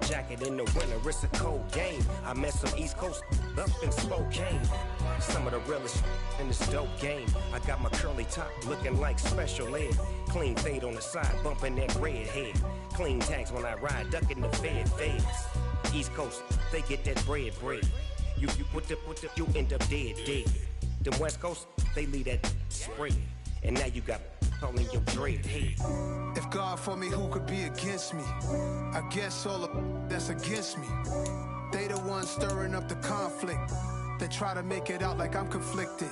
jacket in the winter, it's a cold game. I met some East Coast up in Spokane. Some of the realest in this dope game. I got my curly top looking like special ed. Clean fade on the side, bumping that red head. Clean tags when I ride, ducking the feds. East Coast, they get that bread. You you end up dead. Them West Coast, they leave that spray. And now you got all in your dread head. If God for me, who could be against me? I guess all of that's against me. They the ones stirring up the conflict. They try to make it out like I'm conflicted.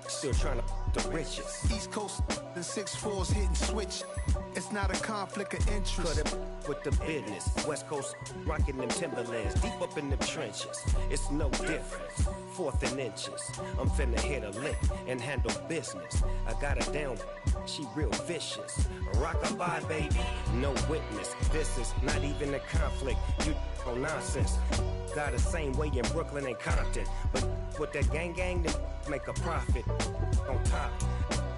Still trying to the riches. East Coast, the 6'4s hitting switch. It's not a conflict of interest. Cut it with the business. West Coast rocking them Timberlands, deep up in the trenches. It's no difference. 4th and inches. I'm finna hit a lick and handle business. I got her down, she real vicious. Rockabye, baby, no witness. This is not even a conflict. You on nonsense. Got the same way in Brooklyn and Compton, but with that gang, they make a profit. On top,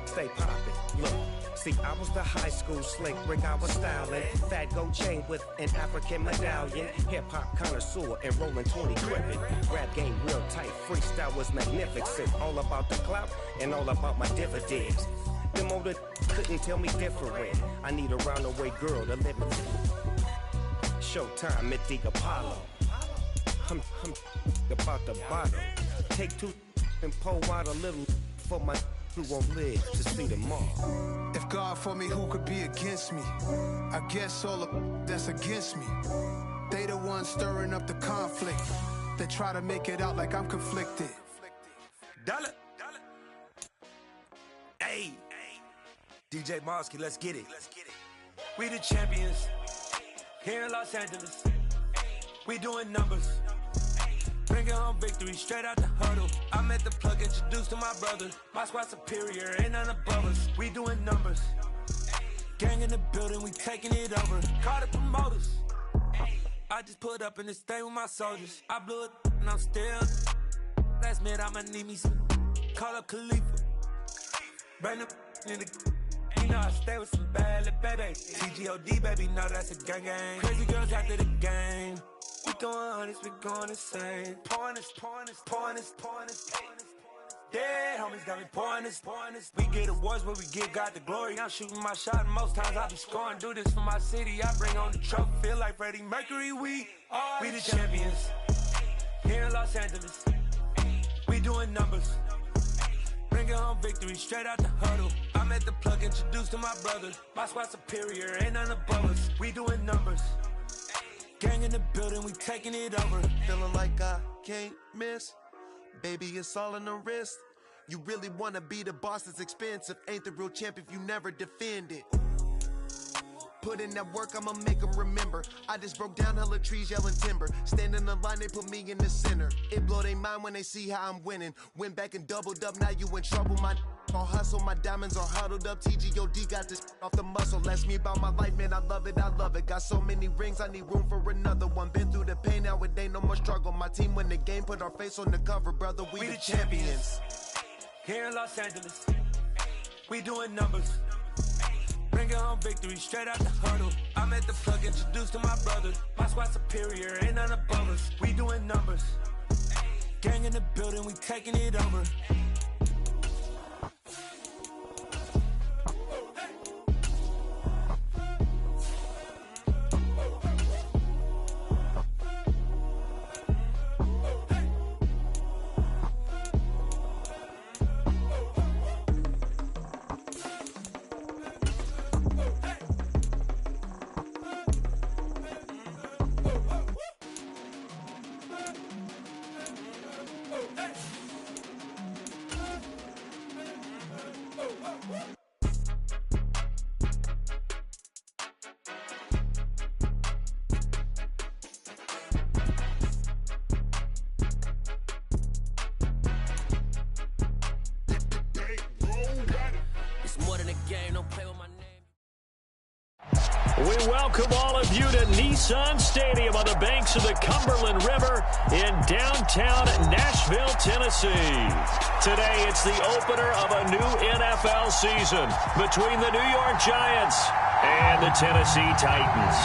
stay poppin'. Look. See, I was the high school slick brick, I was styling. Fat gold chain with an African medallion. Hip-hop connoisseur and rolling 20 cribbin'. Rap game real tight, freestyle was magnificent. All about the clout and all about my dividends. Them older couldn't tell me different. I need a round-the-way girl to live with. Showtime at the Apollo. I'm about the bottom. Take 2 and pour out a little for my who won't live to see tomorrow. If God for me, who could be against me? I guess all of that's against me. They the ones stirring up the conflict. They try to make it out like I'm conflicted. Dollar. Hey, DJ Mosky, let's get it. We the champions here in Los Angeles. We doing numbers. Bringing home victory straight out the huddle. I'm at the plug, introduced to my brother. My squad superior, ain't none above us. We doing numbers. Gang in the building, we taking it over. Call the promoters. I just put up in this thing with my soldiers. I blew it and I'm still. Last minute I'ma need me some. Call up Khalifa. Bring them in the. You know I stay with some bad little baby. TGOD baby, know that's a gang. Crazy girls after the game. We throwing hundreds, we going insane. Pouring this. Dead homies got me pouring this. We get awards, but we give God the glory. I'm shooting my shot, and most times I be scoring. Do this for my city, I bring on the trophy. Feel like Freddie Mercury, we the champions. Here in Los Angeles, we doing numbers. Bringing home victory straight out the huddle. I'm at the plug, introduced to my brother. My squad superior, ain't none above us. We doing numbers. Gang in the building, we taking it over. Feeling like I can't miss. Baby, it's all in the wrist. You really wanna be the boss, it's expensive. Ain't the real champ if you never defend it. Put in that work, I'ma make them remember. I just broke down hella trees, yelling timber. Stand in the line, they put me in the center. It blow their mind when they see how I'm winning. Went back and doubled up, now you in trouble. My all hustle, my diamonds are huddled up. TGOD got this off the muscle. Ask me about my life, man, I love it. Got so many rings, I need room for another one. Been through the pain, now it ain't no more struggle. My team win the game, put our face on the cover, brother. We the champions. Here in Los Angeles, we doing numbers. Bringing home victory straight out the huddle. I'm at the plug, introduced to my brother. My squad superior, ain't none above us. We doing numbers. Gang in the building, we taking it over. We welcome all of you to Nissan Stadium on the banks of the Cumberland River in downtown Nashville, Tennessee. Today, it's the opener of a new NFL season between the New York Giants and the Tennessee Titans.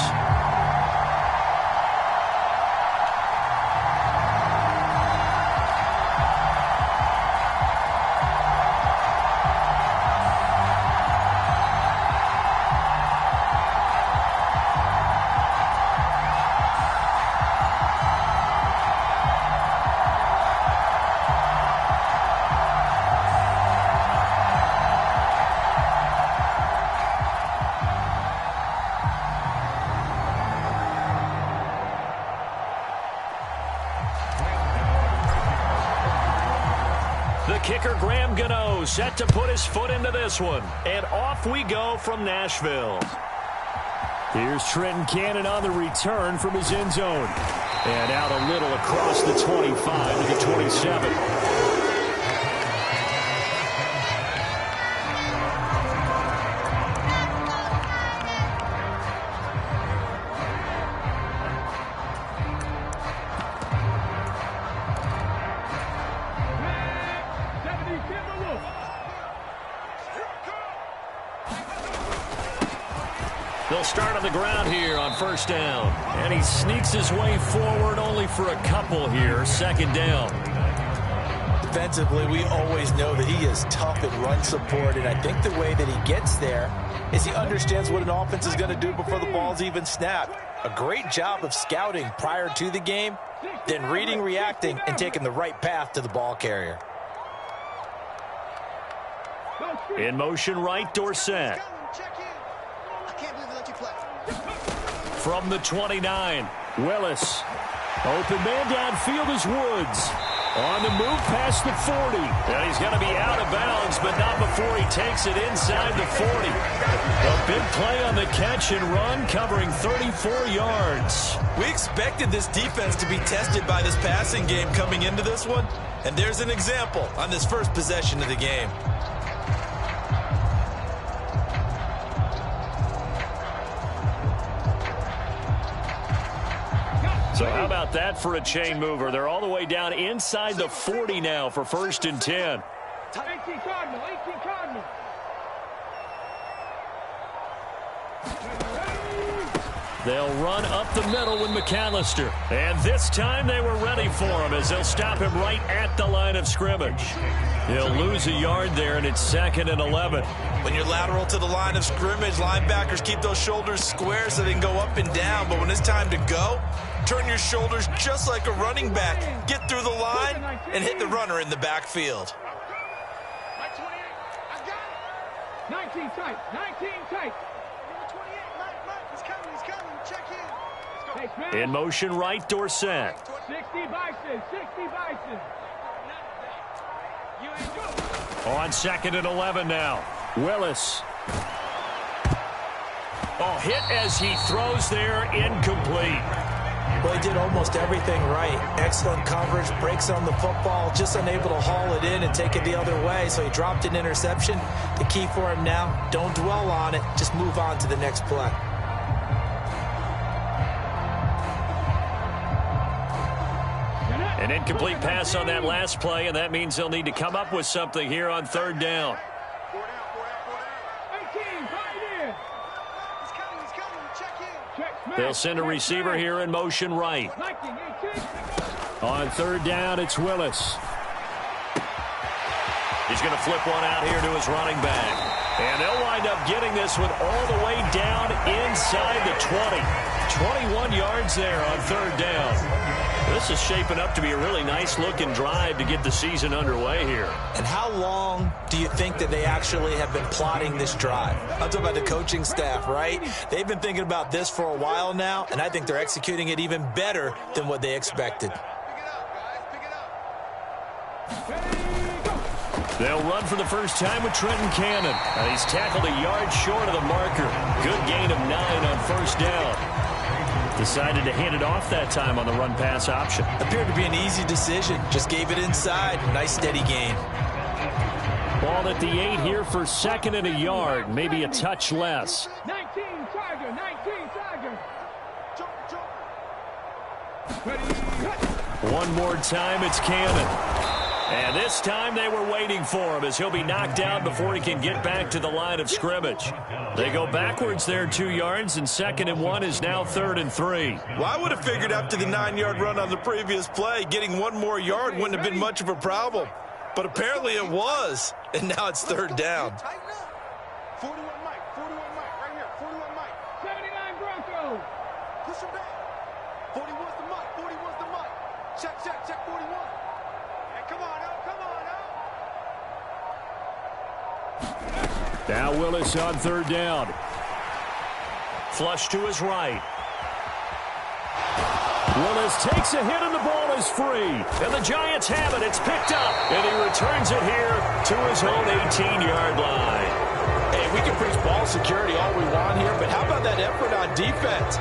The kicker, Graham Gano, set to put his foot into this one. And off we go from Nashville. Here's Trenton Cannon on the return from his end zone. And out a little across the 25 to the 27. They'll start on the ground here on first down. And he sneaks his way forward only for a couple here. Second down. Defensively, we always know that he is tough at run support, and I think the way that he gets there is he understands what an offense is going to do before the ball's even snapped. A great job of scouting prior to the game, then reading, reacting, and taking the right path to the ball carrier. In motion right, Dorsett. From the 29, Willis. Open man downfield is Woods. On the move past the 40. And he's going to be out of bounds, but not before he takes it inside the 40. A big play on the catch and run, covering 34 yards. We expected this defense to be tested by this passing game coming into this one, and there's an example on this first possession of the game. So how about that for a chain mover? They're all the way down inside the 40 now for first and 10. 18 Cardinal. They'll run up the middle with McAllister. And this time they were ready for him as they'll stop him right at the line of scrimmage. He'll lose a yard there, and it's 2nd and 11. When you're lateral to the line of scrimmage, linebackers keep those shoulders square so they can go up and down. But when it's time to go, turn your shoulders just like a running back. Get through the line and hit the runner in the backfield. 19 tight. In motion right, Dorsett. 60 Bison. On 2nd and 11 now. Willis. Oh, hit as he throws there, incomplete. Well, he did almost everything right. Excellent coverage, breaks on the football, just unable to haul it in and take it the other way, so he dropped an interception. The key for him now, don't dwell on it, just move on to the next play. An incomplete pass on that last play, and that means they'll need to come up with something here on 3rd down. They'll send a receiver here in motion right. On 3rd down, it's Willis. He's going to flip one out here to his running back. And they'll wind up getting this one all the way down inside the 20. 21 yards there on 3rd down. This is shaping up to be a really nice-looking drive to get the season underway here. And how long do you think that they actually have been plotting this drive? I'm talking about the coaching staff, right? They've been thinking about this for a while now, and I think they're executing it even better than what they expected. They'll run for the first time with Trenton Cannon. He's tackled a yard short of the marker. Good gain of 9 on 1st down. Decided to hand it off that time on the run-pass option. Appeared to be an easy decision. Just gave it inside. Nice steady gain. Ball at the 8 here for 2nd and a yard. Maybe a touch less. 19 Tiger. One more time, it's Cannon. And this time they were waiting for him as he'll be knocked down before he can get back to the line of scrimmage. They go backwards there 2 yards, and 2nd and 1 is now 3rd and 3. Well, I would have figured after the 9-yard run on the previous play, getting one more yard wouldn't have been much of a problem. But apparently it was, and now it's 3rd down. 41 Mike, right here, 41 Mike. 79 Broncos. Push him back. 41's the Mike, Check, 41. Come on, Now Willis on 3rd down. Flush to his right. Willis takes a hit and the ball is free. And the Giants have it. It's picked up. And he returns it here to his own 18-yard line. Hey, we can preach ball security all we want here, but how about that effort on defense?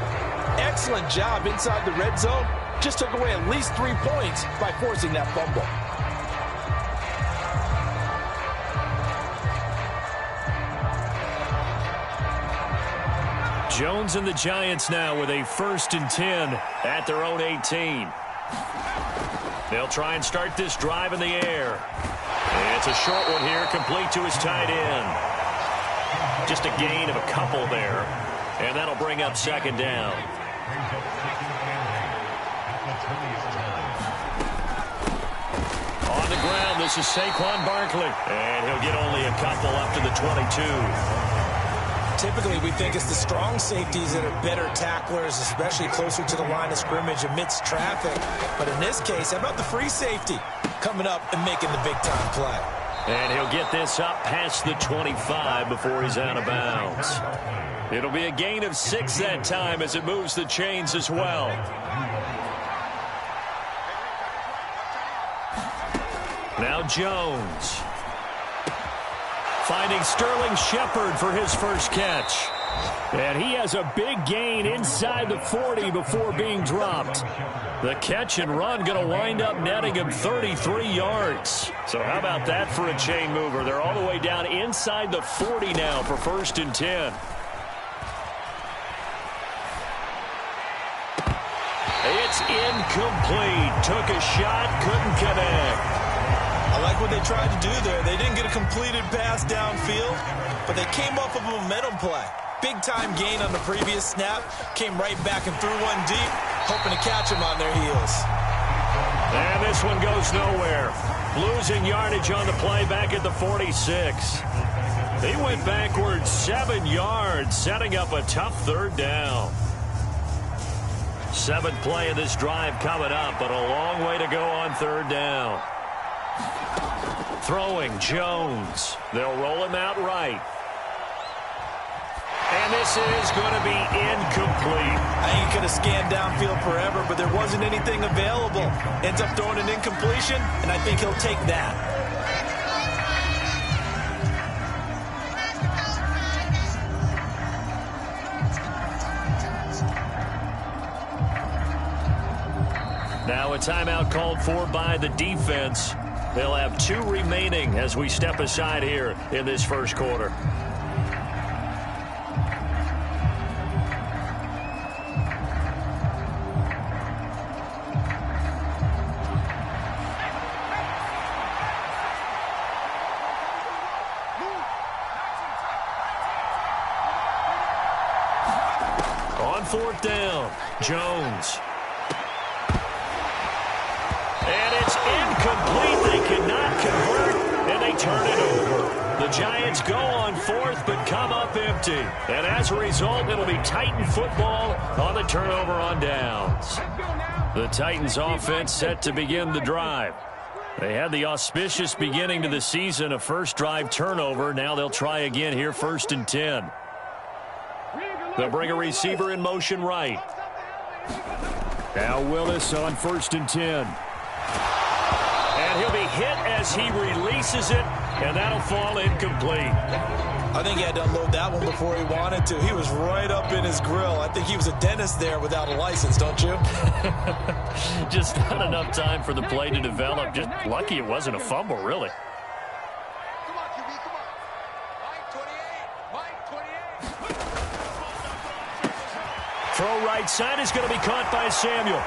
Excellent job inside the red zone. Just took away at least 3 points by forcing that fumble. Jones and the Giants now with a 1st and 10 at their own 18. They'll try and start this drive in the air. And it's a short one here, complete to his tight end. Just a gain of a couple there. And that'll bring up 2nd down. On the ground, this is Saquon Barkley. And he'll get only a couple up to the 22. Typically, we think it's the strong safeties that are better tacklers, especially closer to the line of scrimmage amidst traffic. But in this case, how about the free safety coming up and making the big-time play? And he'll get this up past the 25 before he's out of bounds. It'll be a gain of 6 that time as it moves the chains as well. Now Jones. Finding Sterling Shepard for his first catch. And he has a big gain inside the 40 before being dropped. The catch and run going to wind up netting him 33 yards. So how about that for a chain mover? They're all the way down inside the 40 now for 1st and 10. It's incomplete. Took a shot, couldn't connect. I like what they tried to do there. They didn't get a completed pass downfield, but they came off of a momentum play. Big-time gain on the previous snap. Came right back and threw one deep, hoping to catch him on their heels. And this one goes nowhere. Losing yardage on the play back at the 46. He went backwards 7 yards, setting up a tough 3rd down. 7th play of this drive coming up, but a long way to go on 3rd down. Throwing Jones. They'll roll him out right. And this is going to be incomplete. I think he could have scanned downfield forever, but there wasn't anything available. Ends up throwing an incompletion, and I think he'll take that. Now a timeout called for by the defense. They'll have 2 remaining as we step aside here in this first quarter. On 4th down, Jones. And it's incomplete. They cannot convert, and they turn it over. The Giants go on 4th, but come up empty. And as a result, it'll be Titan football on the turnover on downs. The Titans offense set to begin the drive. They had the auspicious beginning to the season, a first drive turnover. Now they'll try again here, 1st and 10. They'll bring a receiver in motion right. Now Willis on 1st and 10. And he'll be hit as he releases it, and that'll fall incomplete. I think he had to unload that one before he wanted to. He was right up in his grill. I think he was a dentist there without a license, don't you? Just not enough time for the play to develop. Just lucky it wasn't a fumble, really. Come on, QB, come on. Mike 28. Throw right side is going to be caught by Samuel.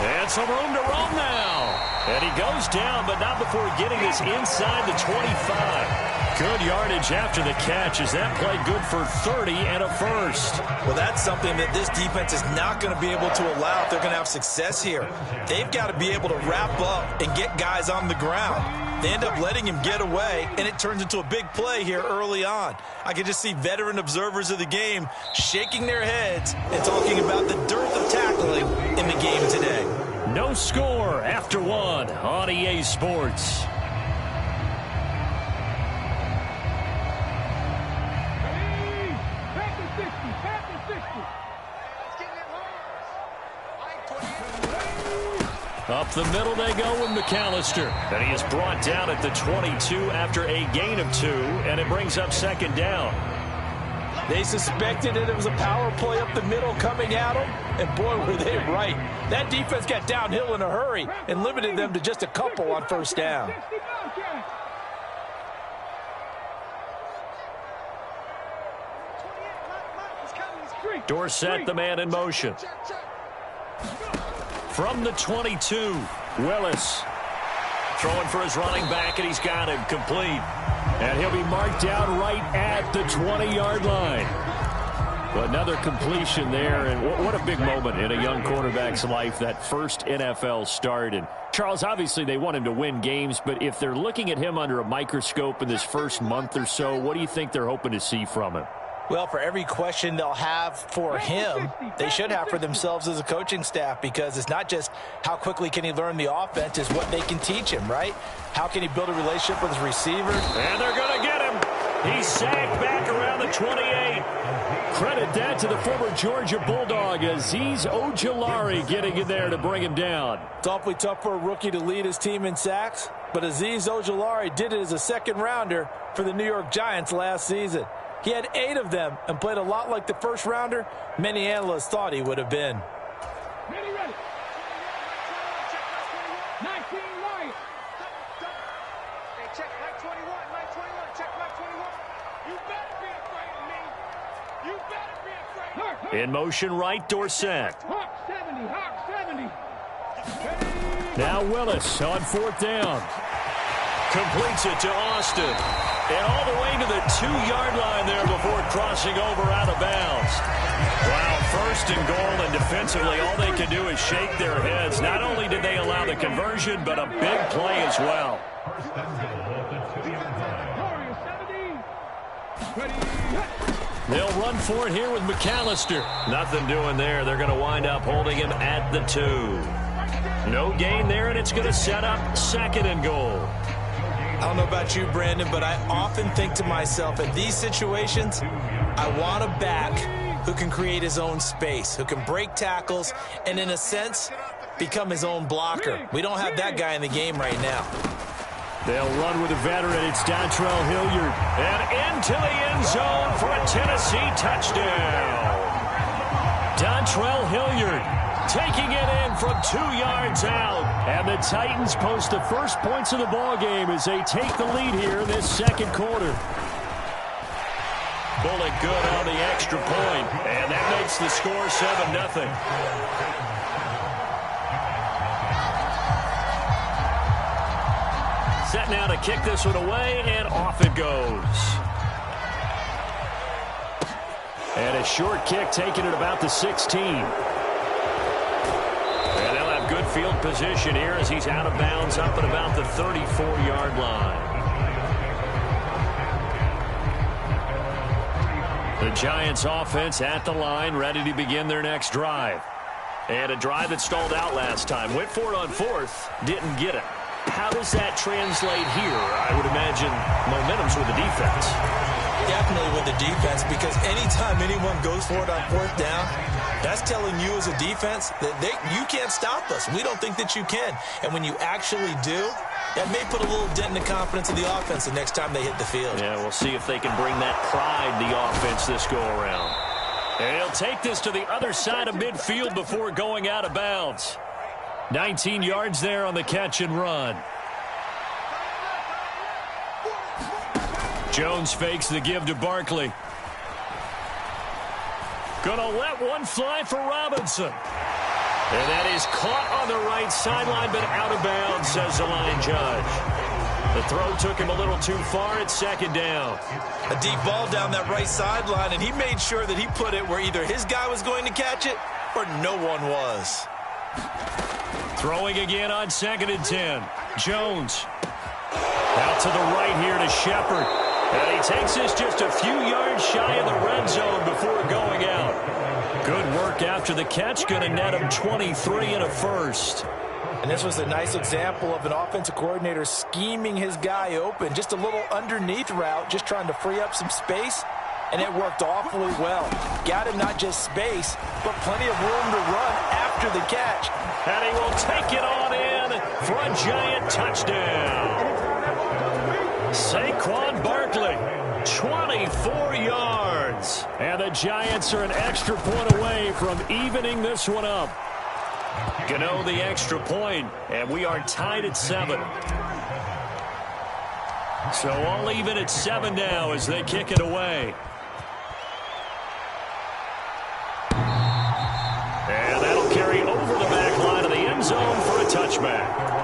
And some room to roam now. And he goes down, but not before getting this inside the 25. Good yardage after the catch as that play good for 30 and a first. Well, that's something that this defense is not going to be able to allow if they're going to have success here. They've got to be able to wrap up and get guys on the ground. They end up letting him get away, and it turns into a big play here early on. I can just see veteran observers of the game shaking their heads and talking about the dearth of tackling in the game today. No score after 1 on EA Sports. Up the middle they go with McAllister. And he is brought down at the 22 after a gain of 2, and it brings up second down. They suspected that it was a power play up the middle coming at them, and boy, were they right. That defense got downhill in a hurry and limited them to just a couple on first down. Dorsett, the man in motion. From the 22, Willis. Throwing for his running back, and he's got him complete. And he'll be marked down right at the 20-yard line. Another completion there, and what a big moment in a young quarterback's life, that first NFL start. And Charles, obviously they want him to win games, but if they're looking at him under a microscope in this first month or so, what do you think they're hoping to see from him? Well, for every question they'll have for him, they should have for themselves as a coaching staff, because it's not just how quickly can he learn the offense, it's what they can teach him, right? How can he build a relationship with his receivers? And they're going to get him. He's sacked back around the 28. Credit that to the former Georgia Bulldog, Azeez Ojulari getting in there to bring him down. It's awfully tough for a rookie to lead his team in sacks, but Azeez Ojulari did it as a second-rounder for the New York Giants last season. He had 8 of them and played a lot like the first rounder many analysts thought he would have been. Ready. 19 right. Hey, check Mike 21. Check Mike 21. You better be afraid of me. You better be afraid of me. In motion right, Dorsett. Hawk 70. Now Willis on fourth down. Completes it to Austin. And all the way to the 2-yard line there before crossing over out of bounds. Wow, first and goal, and defensively all they can do is shake their heads. Not only did they allow the conversion, but a big play as well. They'll run for it here with McAllister. Nothing doing there. They're going to wind up holding him at the 2. No gain there, and it's going to set up second and goal. I don't know about you, Brandon, but I often think to myself, in these situations, I want a back who can create his own space, who can break tackles, and in a sense, become his own blocker. We don't have that guy in the game right now. They'll run with a veteran. It's Dontrell Hilliard. And into the end zone for a Tennessee touchdown. Dontrell Hilliard taking it in from 2 yards out. And the Titans post the first points of the ball game as they take the lead here in this second quarter. Bullet good on the extra point, and that makes the score 7-0. Set now to kick this one away, and off it goes. And a short kick taken at about the 16. Good field position here as he's out of bounds up at about the 34-yard line. The Giants offense at the line, ready to begin their next drive. And a drive that stalled out last time. Went for it on fourth, didn't get it. How does that translate here? I would imagine momentum's with the defense. Definitely with the defense, because anytime anyone goes for it on fourth down, that's telling you as a defense that you can't stop us. We don't think that you can. And when you actually do, that may put a little dent in the confidence of the offense the next time they hit the field. Yeah, we'll see if they can bring that pride to the offense this go-around. And he'll take this to the other side of midfield before going out of bounds. 19 yards there on the catch and run. Jones fakes the give to Barkley. Gonna let one fly for Robinson. And that is caught on the right sideline, but out of bounds, says the line judge. The throw took him a little too far at second down. A deep ball down that right sideline, and he made sure that he put it where either his guy was going to catch it or no one was. Throwing again on 2nd and 10. Jones. Out to the right here to Shepard. And he takes this just a few yards shy of the red zone before going out. Good work after the catch. Going to net him 23 and a first. And this was a nice example of an offensive coordinator scheming his guy open. Just a little underneath route, just trying to free up some space. And it worked awfully well. Got him not just space, but plenty of room to run after the catch. And he will take it on in for a giant touchdown. Saquon Barkley, 24 yards. And the Giants are an extra point away from evening this one up. Gano the extra point, and we are tied at 7. So all even at 7 now as they kick it away. And that'll carry over the back line of the end zone for a touchback.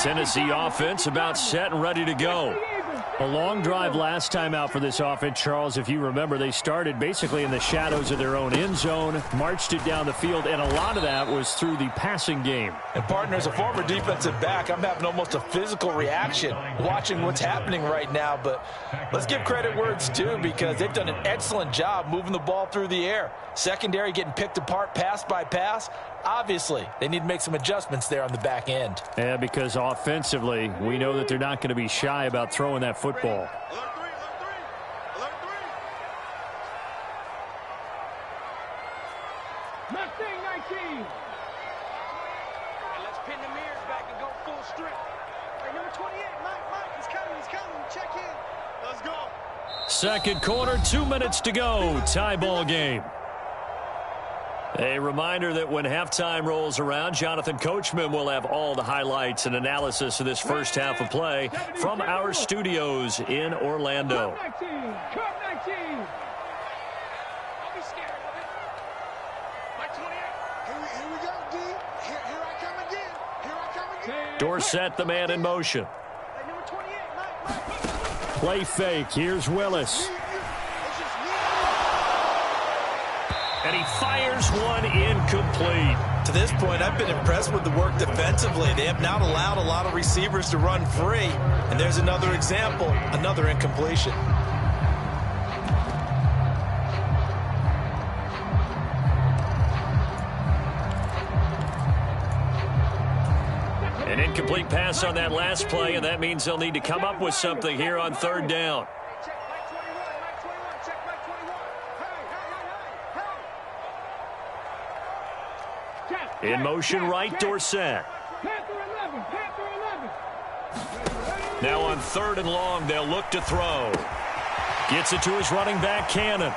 Tennessee offense about set and ready to go. A long drive last time out for this offense, Charles. If you remember, they started basically in the shadows of their own end zone, marched it down the field, and a lot of that was through the passing game. And, partner, as a former defensive back, I'm having almost a physical reaction watching what's happening right now. But let's give credit where it's due, because they've done an excellent job moving the ball through the air. Secondary getting picked apart pass by pass. Obviously, they need to make some adjustments there on the back end. Yeah, because offensively, we know that they're not going to be shy about throwing that football. Mustang 19. Let's pin the mirrors back and go full strip. Hey, number 28, Mike, he's coming. Check in. Let's go. Second quarter, 2 minutes to go. Tie ball game. A reminder that when halftime rolls around, Jonathan Coachman will have all the highlights and analysis of this first half of play from our studios in Orlando. Curve 19. Don't be scared of it. Mike 28. Here we go, D. Here I come again. Dorsett, the man in motion. Hey, number 28, Mike. Play fake. Here's Willis. And he fires one incomplete. To this point, I've been impressed with the work defensively. They have not allowed a lot of receivers to run free. And there's another example, another incompletion. An incomplete pass on that last play, and that means they'll need to come up with something here on third down. Check Mike 21. Check Mike 21. Hey. In motion right, Dorsett. Panther 11. Now on third and long, they'll look to throw. Gets it to his running back, Cannon.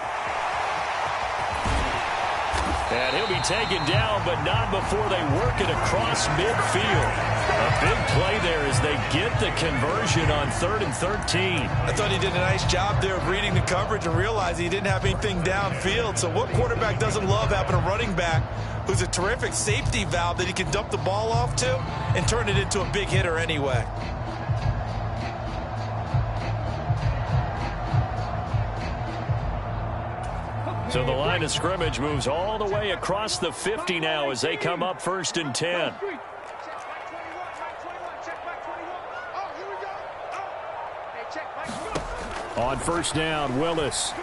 And he'll be taken down, but not before they work it across midfield. A big play there as they get the conversion on 3rd and 13. I thought he did a nice job there of reading the coverage and realizing he didn't have anything downfield. So what quarterback doesn't love having a running back who's a terrific safety valve that he can dump the ball off to and turn it into a big hitter anyway? So the line of scrimmage moves all the way across the 50 now as they come up 1st and 10. On first down, Willis.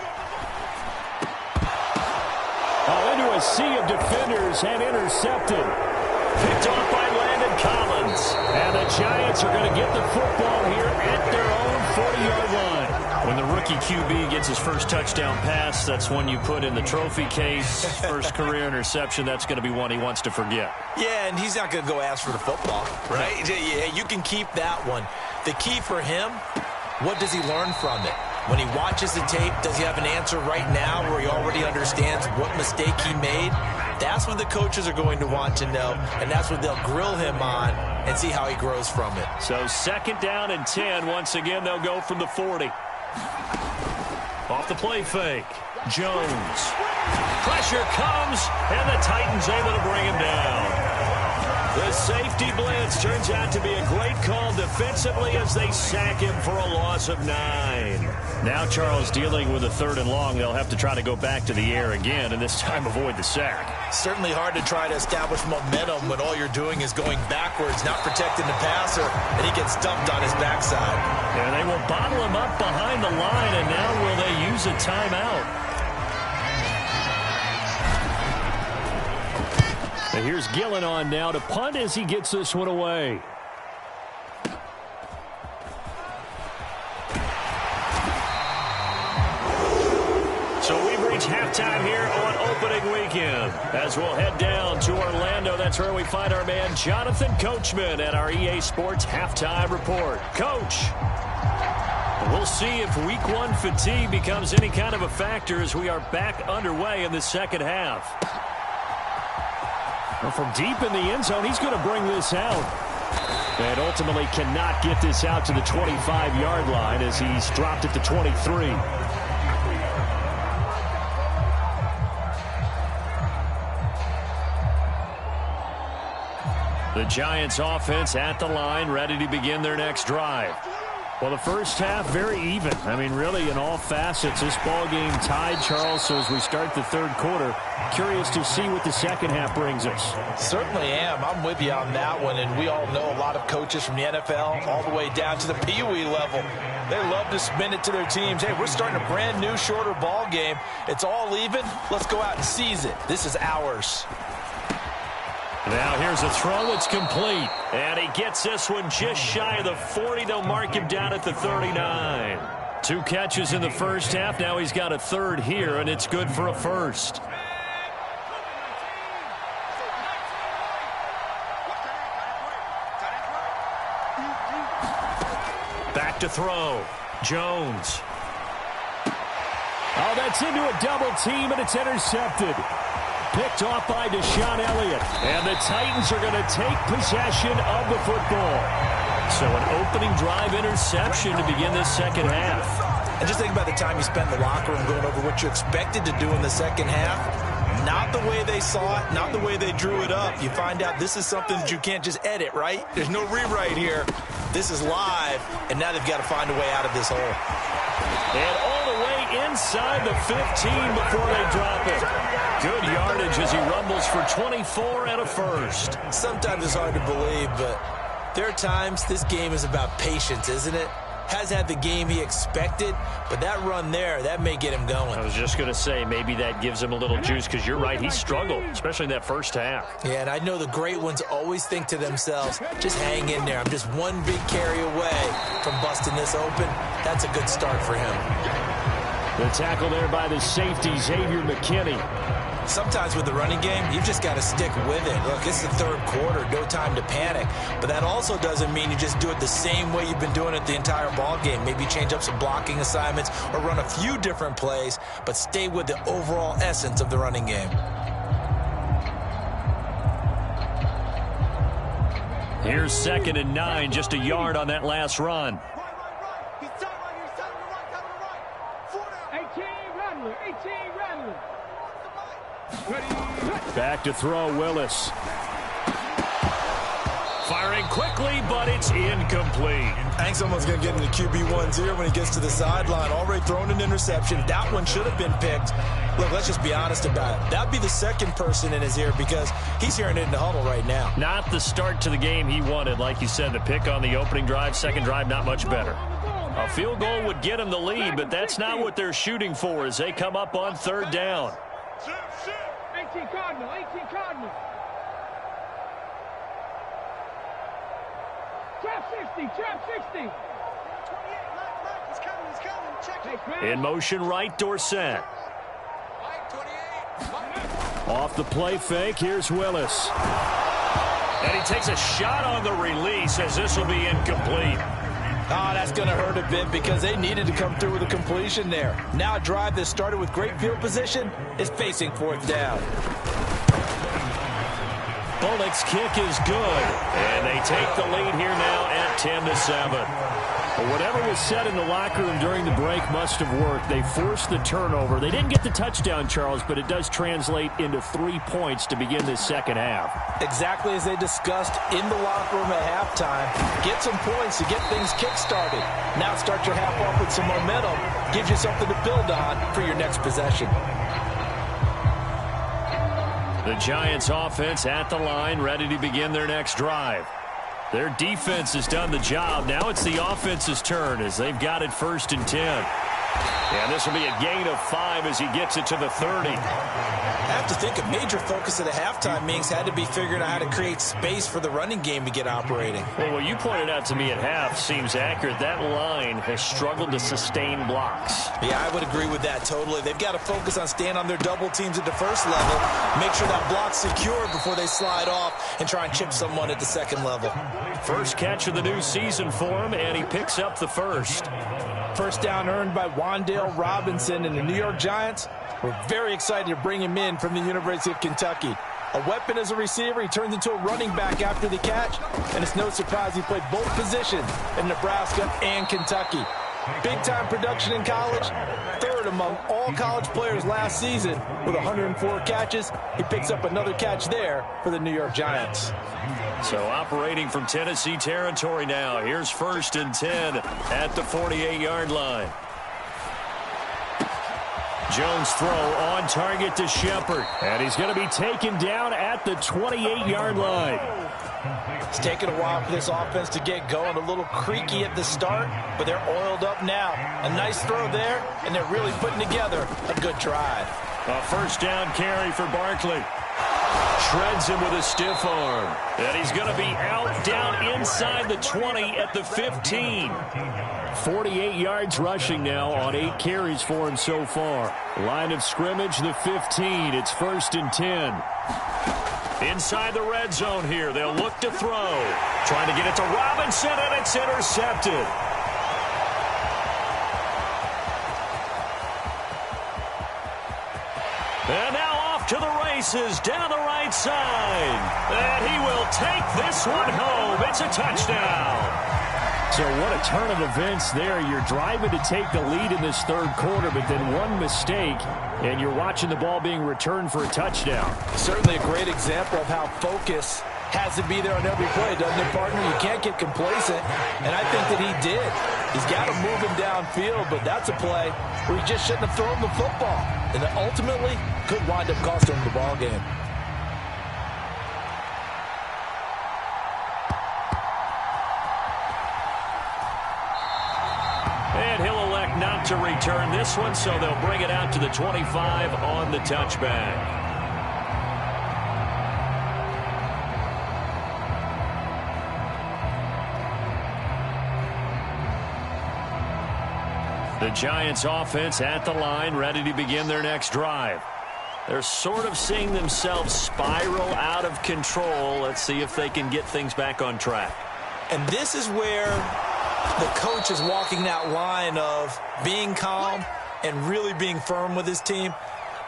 Into a sea of defenders and intercepted. Picked off by Landon Collins. And the Giants are going to get the football here at their own 40-yard line. When the rookie QB gets his first touchdown pass, that's one you put in the trophy case. First career interception, that's going to be one he wants to forget. Yeah, and he's not going to go ask for the football, right? Yeah, you can keep that one. The key for him, what does he learn from it? When he watches the tape, does he have an answer right now where he already understands what mistake he made? That's what the coaches are going to want to know, and that's what they'll grill him on and see how he grows from it. So 2nd down and 10. Once again, they'll go from the 40. Off the play fake. Jones. Pressure comes, and the Titans able to bring him down. The safety blitz turns out to be a great call defensively as they sack him for a loss of 9. Now Charles dealing with a 3rd and long. They'll have to try to go back to the air again and this time avoid the sack. Certainly hard to try to establish momentum when all you're doing is going backwards, not protecting the passer, and he gets dumped on his backside. And they will bottle him up behind the line, and now will they use a timeout? And here's Gillen on now to punt as he gets this one away. Sports halftime here on opening weekend. As we'll head down to Orlando, that's where we find our man Jonathan Coachman at our EA Sports halftime report. Coach, we'll see if week one fatigue becomes any kind of a factor as we are back underway in the second half. Well, from deep in the end zone, he's going to bring this out. And ultimately cannot get this out to the 25-yard line as he's dropped at the 23. The Giants offense at the line, ready to begin their next drive. Well, the first half, very even. I mean, really, in all facets, this ball game tied, Charles. So as we start the third quarter, curious to see what the second half brings us. Certainly am. I'm with you on that one. And we all know a lot of coaches from the NFL all the way down to the Pee Wee level. They love to spin it to their teams. Hey, we're starting a brand new, shorter ball game. It's all even. Let's go out and seize it. This is ours. Now here's a throw. It's complete. And he gets this one just shy of the 40. They'll mark him down at the 39. 2 catches in the first half. Now he's got a third here, and it's good for a first. Back to throw. Jones. Oh, that's into a double team, and it's intercepted. Picked off by Deshaun Elliott. And the Titans are going to take possession of the football. So an opening drive interception to begin this second half. And just think about the time you spent in the locker room going over what you expected to do in the second half. Not the way they saw it, not the way they drew it up. You find out this is something that you can't just edit, right? There's no rewrite here. This is live, and now they've got to find a way out of this hole. And all the way inside the 15 before they drop it. Good yardage as he rumbles for 24 and a first. Sometimes it's hard to believe, but there are times this game is about patience, isn't it? Has had the game he expected, but that run there, that may get him going. I was just going to say, maybe that gives him a little juice, because you're right, he struggled, especially in that first half. Yeah, and I know the great ones always think to themselves, just hang in there. I'm just one big carry away from busting this open. That's a good start for him. The tackle there by the safety, Xavier McKinney. Sometimes with the running game, you've just got to stick with it. Look, it's the third quarter, no time to panic. But that also doesn't mean you just do it the same way you've been doing it the entire ball game. Maybe change up some blocking assignments or run a few different plays, but stay with the overall essence of the running game. Here's 2nd and 9, just a yard on that last run. 18 Rattler. Back to throw, Willis. Firing quickly, but it's incomplete. I think someone's going to get into QB1-0 when he gets to the sideline. Already thrown an interception. That one should have been picked. Look, let's just be honest about it. That would be the second person in his ear because he's hearing it in the huddle right now. Not the start to the game he wanted. Like you said, the pick on the opening drive, second drive, not much better. A field goal would get him the lead, but that's not what they're shooting for as they come up on third down. 18 Cardinal. Trap 60. He's coming. In motion right, Dorsett. Off the play fake, here's Willis. And he takes a shot on the release as this will be incomplete. Oh, that's going to hurt a bit because they needed to come through with a completion there. Now a drive that started with great field position is facing fourth down. Bullock's kick is good, and they take the lead here now at 10-7. But whatever was said in the locker room during the break must have worked. They forced the turnover. They didn't get the touchdown, Charles, but it does translate into 3 points to begin this second half. Exactly as they discussed in the locker room at halftime. Get some points to get things kick-started. Now start your half off with some momentum. Gives you something to build on for your next possession. The Giants offense at the line, ready to begin their next drive. Their defense has done the job. Now it's the offense's turn as they've got it 1st and 10. And this will be a gain of 5 as he gets it to the 30. I have to think a major focus at a halftime means had to be figuring out how to create space for the running game to get operating. Well, what you pointed out to me at half seems accurate. That line has struggled to sustain blocks. Yeah, I would agree with that totally. They've got to focus on staying on their double teams at the first level, make sure that block's secured before they slide off and try and chip someone at the second level. First catch of the new season for him, and he picks up the first. First down earned by Wan'Dale Robinson, and the New York Giants were very excited to bring him in from the University of Kentucky. A weapon as a receiver, he turns into a running back after the catch, and it's no surprise he played both positions in Nebraska and Kentucky. Big-time production in college, third among all college players last season with 104 catches. He picks up another catch there for the New York Giants. So operating from Tennessee territory now. Here's 1st and 10 at the 48-yard line. Jones throw on target to Shepard. And he's going to be taken down at the 28-yard line. It's taken a while for this offense to get going. A little creaky at the start, but they're oiled up now. A nice throw there, and they're really putting together a good drive. A first down carry for Barkley. Shreds him with a stiff arm. And he's going to be out down inside the 20 at the 15. 48 yards rushing now on 8 carries for him so far. Line of scrimmage, the 15. It's 1st and 10. Inside the red zone here. They'll look to throw. Trying to get it to Robinson, and it's intercepted. And now off to the races down the right side. And he will take this one home. It's a touchdown. So what a turn of events there. You're driving to take the lead in this third quarter, but then one mistake, and you're watching the ball being returned for a touchdown. Certainly a great example of how focus has to be there on every play, doesn't it, partner? You can't get complacent, and I think that he did. He's got to move him downfield, but that's a play where he just shouldn't have thrown the football, and it ultimately could wind up costing him the ball game. And he'll elect not to return this one, so they'll bring it out to the 25 on the touchback. The Giants offense at the line, ready to begin their next drive. They're sort of seeing themselves spiral out of control. Let's see if they can get things back on track. And this is where the coach is walking that line of being calm and really being firm with his team.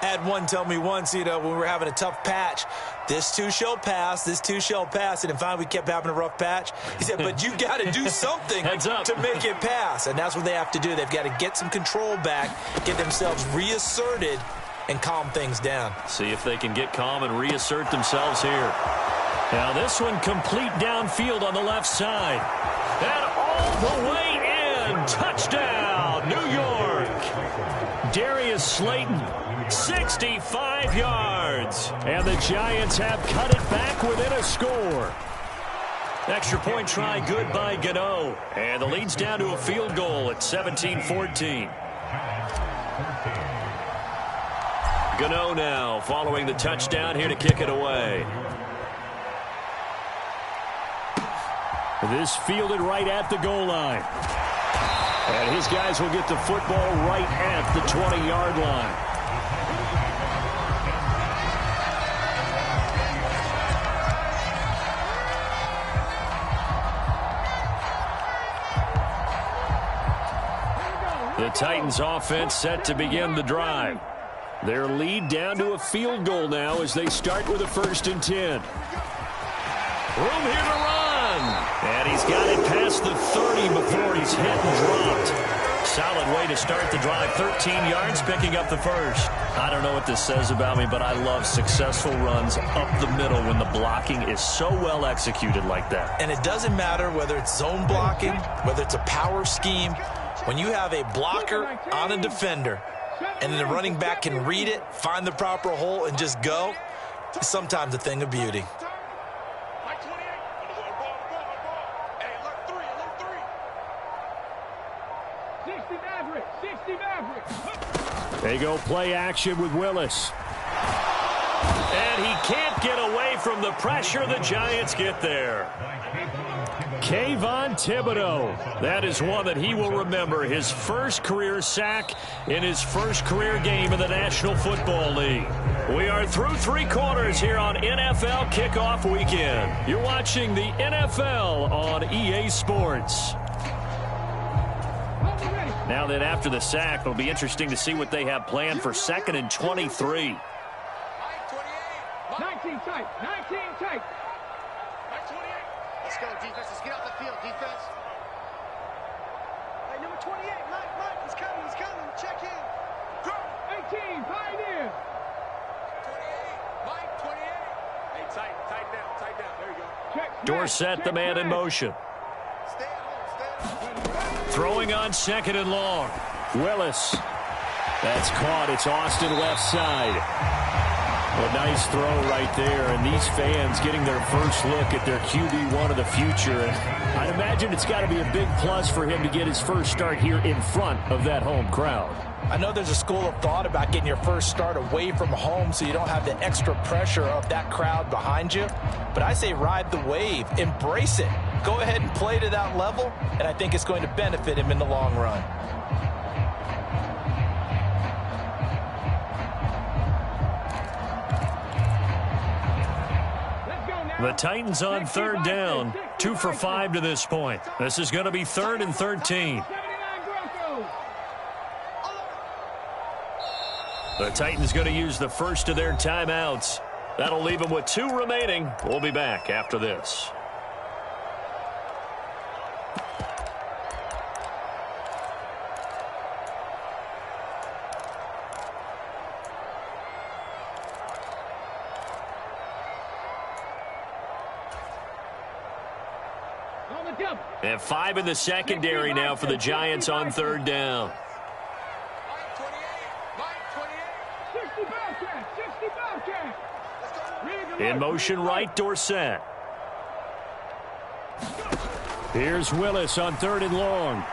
I had one tell me once, when we were having a tough patch, this too shall pass, this too shall pass. And finally we kept having a rough patch. He said, but you got to do something to make it pass. And that's what they have to do. They've got to get some control back, get themselves reasserted, and calm things down. See if they can get calm and reassert themselves here. Now this one complete downfield on the left side. And all the way in. Touchdown, New York. Darius Slayton, 65 yards. And the Giants have cut it back within a score. Extra point try good by Gano. And the lead's down to a field goal at 17-14. Gano now following the touchdown here to kick it away. This fielded right at the goal line. And his guys will get the football right at the 20-yard line. The Titans offense set to begin the drive. Their lead down to a field goal now as they start with a 1st and 10. Room here to run. And he's got it past the 30 before he's hit and dropped. Solid way to start the drive. 13 yards, picking up the first. I don't know what this says about me, but I love successful runs up the middle when the blocking is so well executed like that. And it doesn't matter whether it's zone blocking, whether it's a power scheme. When you have a blocker on a defender, and then the running back can read it, find the proper hole, and just go, it's sometimes a thing of beauty. 60 Mavericks. 60 Mavericks. They go play action with Willis. And he can't get away from the pressure. The Giants get there. Kayvon Thibodeaux. That is one that he will remember. His first career sack in his first career game in the National Football League. We are through three quarters here on NFL Kickoff Weekend. You're watching the NFL on EA Sports. Now that after the sack, it'll be interesting to see what they have planned for 2nd and 23. 19 tight. 19 tight. Let's go, defense. Let's get off the field, defense. Hey, number 28, Mike, he's coming. Check in. Go. 18, Pioneer. 28, Mike, 28. Hey, tight down. There you go. Check. Dorsett, the man in motion. Stay at home. Throwing on 2nd and long. Willis. That's caught. It's Austin left side. A nice throw right there, and these fans getting their first look at their QB1 of the future. And I'd imagine it's got to be a big plus for him to get his first start here in front of that home crowd. I know there's a school of thought about getting your first start away from home so you don't have the extra pressure of that crowd behind you. But I say ride the wave. Embrace it. Go ahead and play to that level, and I think it's going to benefit him in the long run. The Titans on 3rd down. 2 for 5 to this point. This is going to be 3rd and 13. The Titans going to use the first of their timeouts. That'll leave them with 2 remaining. We'll be back after this. They have 5 in the secondary now for the Giants on 3rd down. In motion right, Dorsett. Here's Willis on 3rd and long.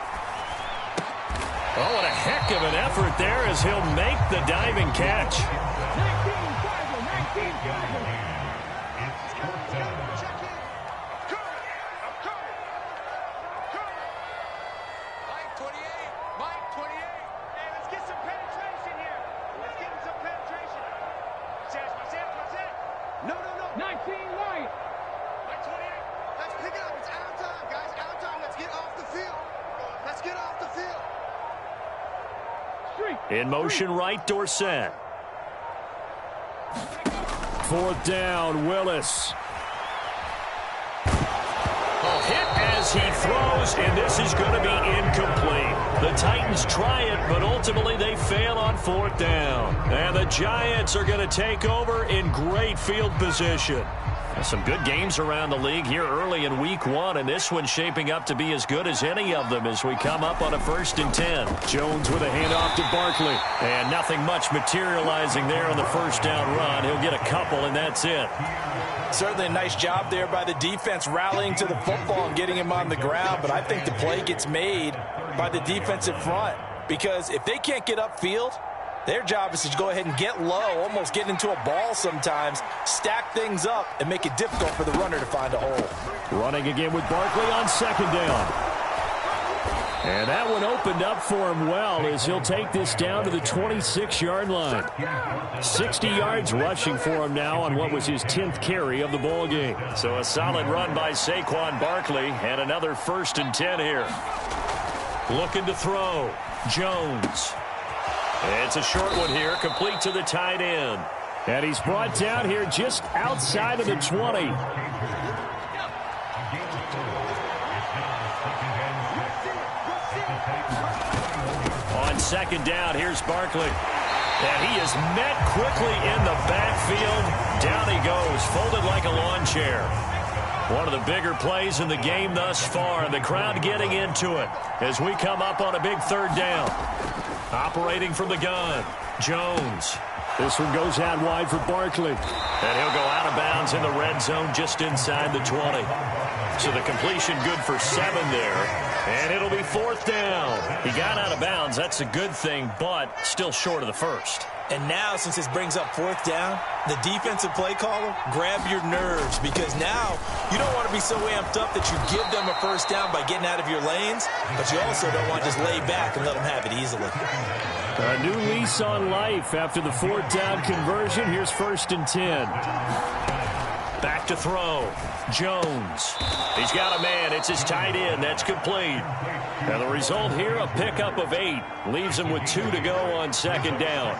Oh, what a heck of an effort there as he'll make the diving catch. 19-5. In motion right, Dorsett. 4th down, Willis. Oh, hit as he throws, and this is going to be incomplete. The Titans try it, but ultimately they fail on 4th down. And the Giants are going to take over in great field position. Some good games around the league here early in week 1, and this one's shaping up to be as good as any of them as we come up on a 1st and 10. Jones with a handoff to Barkley, and nothing much materializing there on the 1st down run. He'll get a couple, and that's it. Certainly a nice job there by the defense rallying to the football and getting him on the ground, but I think the play gets made by the defensive front because if they can't get upfield, their job is to go ahead and get low, almost get into a ball sometimes, stack things up, and make it difficult for the runner to find a hole. Running again with Barkley on 2nd down. And that one opened up for him well as he'll take this down to the 26-yard line. 60 yards rushing for him now on what was his 10th carry of the ball game. So a solid run by Saquon Barkley and another 1st and 10 here. Looking to throw. Jones. It's a short one here, complete to the tight end. And he's brought down here just outside of the 20. On 2nd down, here's Barkley. And he is met quickly in the backfield. Down he goes, folded like a lawn chair. One of the bigger plays in the game thus far, and the crowd getting into it as we come up on a big 3rd down. Operating from the gun, Jones. This one goes out wide for Barkley. And he'll go out of bounds in the red zone just inside the 20. So the completion good for 7 there. And it'll be fourth down. He got out of bounds. That's a good thing, but still short of the first. And now, since this brings up fourth down, the defensive play caller, grab your nerves, because now you don't want to be so amped up that you give them a first down by getting out of your lanes, but you also don't want to just lay back and let them have it easily. A new lease on life after the fourth down conversion. Here's 1st and 10. Back to throw. Jones. He's got a man. It's his tight end. That's complete. And the result here, a pickup of 8. Leaves him with 2 to go on 2nd down.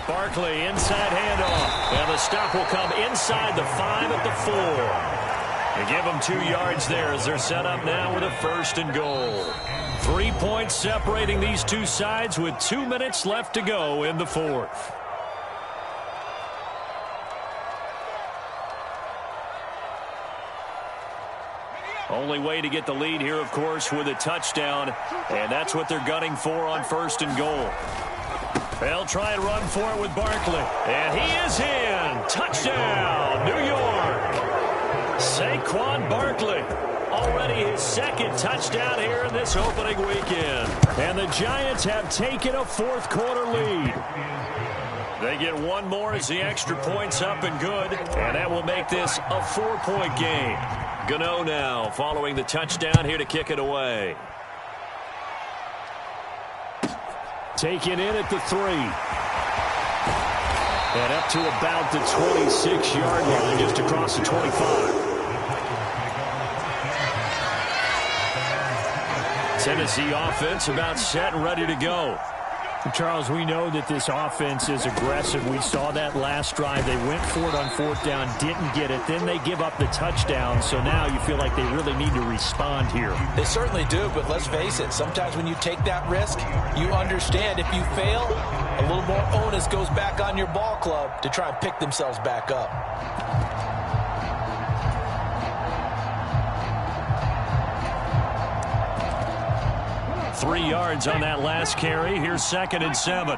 Barkley, inside handoff. And the stop will come inside the 5 at the 4. They give them 2 yards there as they're set up now with a 1st and goal. 3 points separating these two sides with 2 minutes left to go in the 4th. Only way to get the lead here, of course, with a touchdown. And that's what they're gunning for on 1st and goal. They'll try and run for it with Barkley. And he is in. Touchdown, New York. Saquon Barkley. Already his 2nd touchdown here in this opening weekend. And the Giants have taken a 4th quarter lead. They get 1 more as the extra point's up and good. And that will make this a 4-point game. Gano now following the touchdown here to kick it away. Taken in at the 3. And up to about the 26-yard line, just across the 25. Tennessee offense about set and ready to go. Charles, we know that this offense is aggressive. We saw that last drive. They went for it on 4th down, didn't get it. Then they give up the touchdown. So now you feel like they really need to respond here. They certainly do, but let's face it. Sometimes when you take that risk, you understand if you fail, a little more onus goes back on your ball club to try and pick themselves back up. 3 yards on that last carry. Here's 2nd and 7.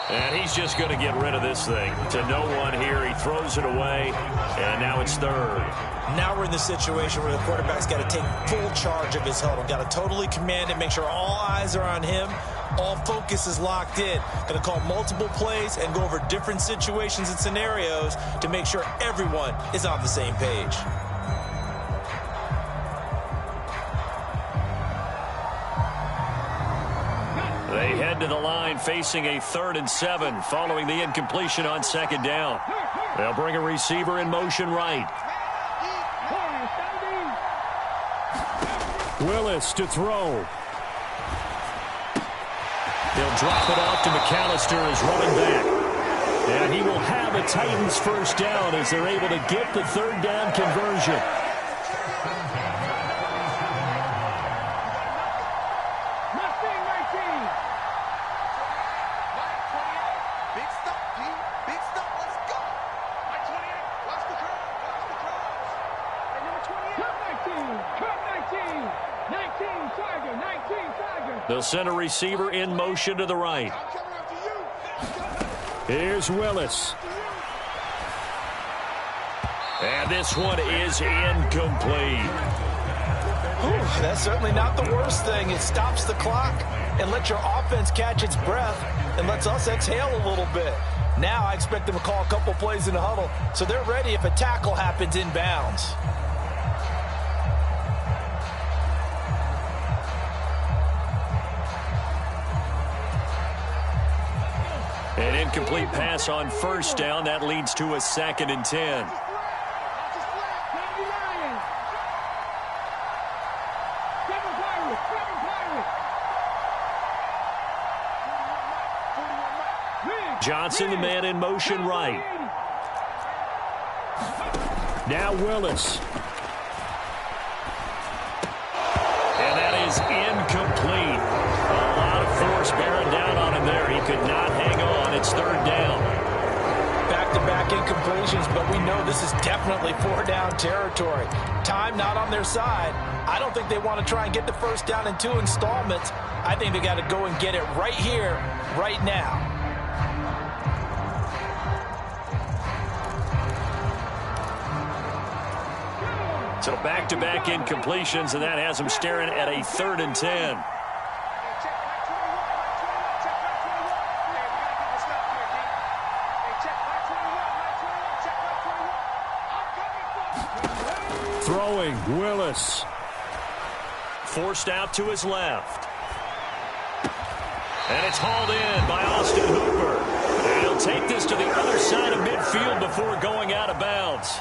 And he's just going to get rid of this thing. To no one here. He throws it away. And now it's 3rd. Now we're in the situation where the quarterback's got to take full charge of his huddle. Got to totally command it, make sure all eyes are on him. All focus is locked in. Going to call multiple plays and go over different situations and scenarios to make sure everyone is on the same page. They head to the line facing a 3rd and 7 following the incompletion on 2nd down. They'll bring a receiver in motion right. Willis to throw. They'll drop it off to McAllister as running back. And he will have a Titans 1st down as they're able to get the 3rd down conversion. They'll send a receiver in motion to the right. Here's Willis. And this one is incomplete. That's certainly not the worst thing. It stops the clock and lets your offense catch its breath and lets us exhale a little bit. Now I expect them to call a couple plays in the huddle so they're ready if a tackle happens inbounds. An incomplete pass on 1st down. That leads to a 2nd and 10. Johnson, the man in motion right. Now Willis. And that is incomplete. A lot of force bearing down on him there. He could not hang on. It's 3rd down. Back-to-back incompletions, but we know this is definitely 4-down territory. Time not on their side. I don't think they want to try and get the first down in 2 installments. I think they got to go and get it right here, right now. So back-to-back incompletions, and that has them staring at a 3rd and 10. Throwing, Willis. Forced out to his left. And it's hauled in by Austin Hooper. And he'll take this to the other side of midfield before going out of bounds.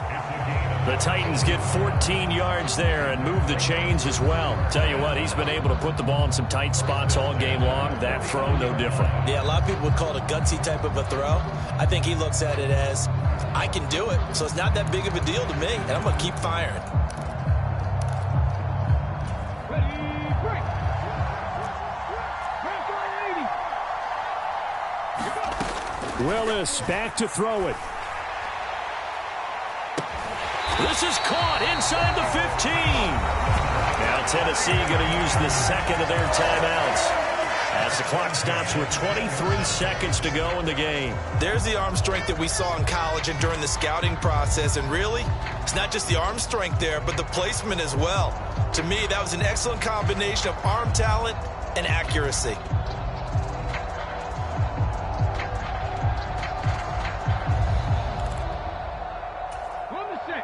The Titans get 14 yards there and move the chains as well. Tell you what, he's been able to put the ball in some tight spots all game long. That throw, no different. Yeah, a lot of people would call it a gutsy type of a throw. I think he looks at it as, I can do it, so it's not that big of a deal to me, and I'm going to keep firing. Willis back to throw it. This is caught inside the 15. Now Tennessee going to use the second of their timeouts as the clock stops with 23 seconds to go in the game. There's the arm strength that we saw in college and during the scouting process. And really, it's not just the arm strength there, but the placement as well. To me, that was an excellent combination of arm talent and accuracy.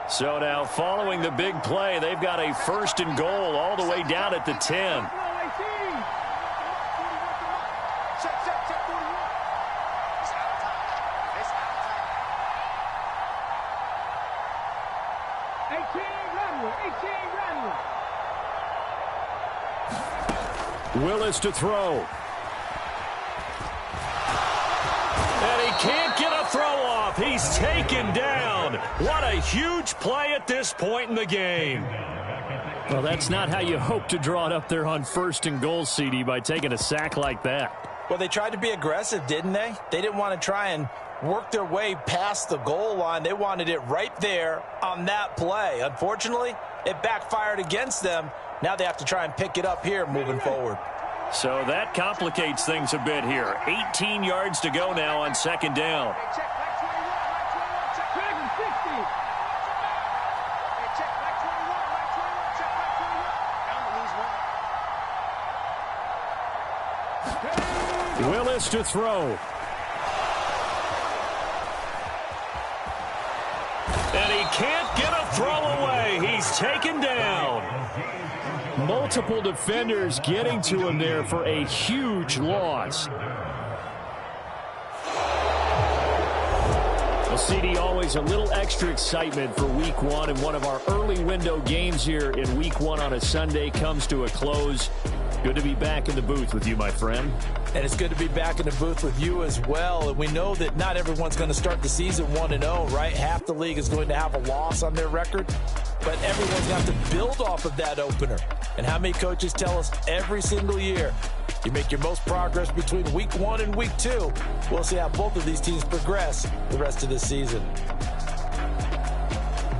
So now following the big play, they've got a 1st and goal all the way down at the 10. Willis to throw. And he can't get a throw off. He's taken down. What a huge play at this point in the game. Well, that's not how you hope to draw it up there on 1st and goal, CD, by taking a sack like that. Well, they tried to be aggressive, didn't they? They didn't want to try and work their way past the goal line. They wanted it right there on that play. Unfortunately, it backfired against them. Now they have to try and pick it up here moving forward. So that complicates things a bit here. 18 yards to go now on 2nd down. Willis to throw. And he can't get a throw away. He's taken down. Multiple defenders getting to him there for a huge loss. Well, CD, always a little extra excitement for Week 1, and one of our early window games here in Week 1 on a Sunday comes to a close. Good to be back in the booth with you, my friend. And it's good to be back in the booth with you as well. And we know that not everyone's going to start the season 1-0, right? Half the league is going to have a loss on their record. But everyone's got to build off of that opener. And how many coaches tell us every single year, you make your most progress between Week 1 and Week 2. We'll see how both of these teams progress the rest of the season.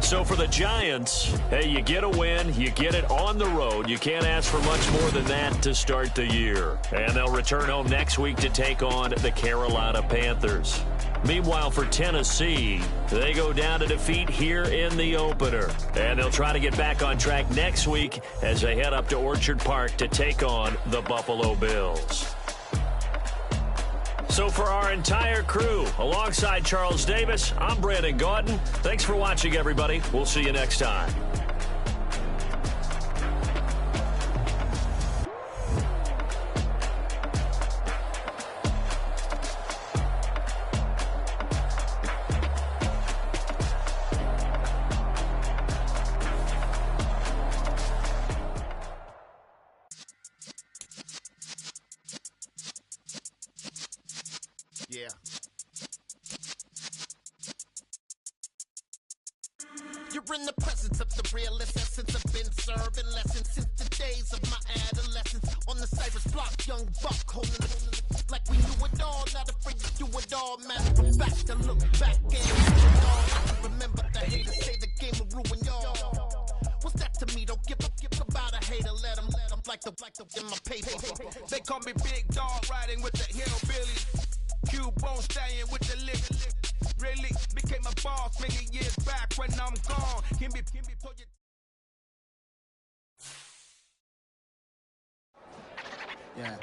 So for the Giants, hey, you get a win, you get it on the road. You can't ask for much more than that to start the year. And they'll return home next week to take on the Carolina Panthers. Meanwhile, for Tennessee, they go down to defeat here in the opener. And they'll try to get back on track next week as they head up to Orchard Park to take on the Buffalo Bills. So for our entire crew, alongside Charles Davis, I'm Brandon Gaudin. Thanks for watching, everybody. We'll see you next time. Yeah. You're in the presence of the realest essence. I've been serving lessons since the days of my adolescence. On the Cypress block, young buck holding it like we knew it all. Not afraid to do it all. Matter of fact, I look back and stacked up in my paper. They call me Big Dog, riding with the hillbillies. Q-Bone stallion with the lick. Really became a boss many years back when I'm gone. Can be pull your... Yeah.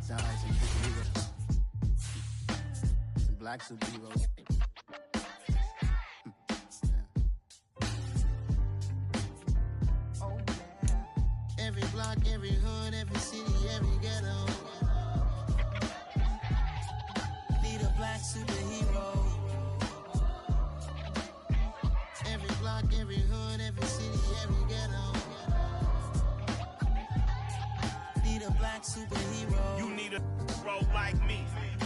Sound like some superheroes. Some black superheroes. Oh, yeah. Every block, every hood, every city, every ghetto. Need a black superhero. Every block, every hood, every city, every ghetto. Need a black superhero. You need a bro like me.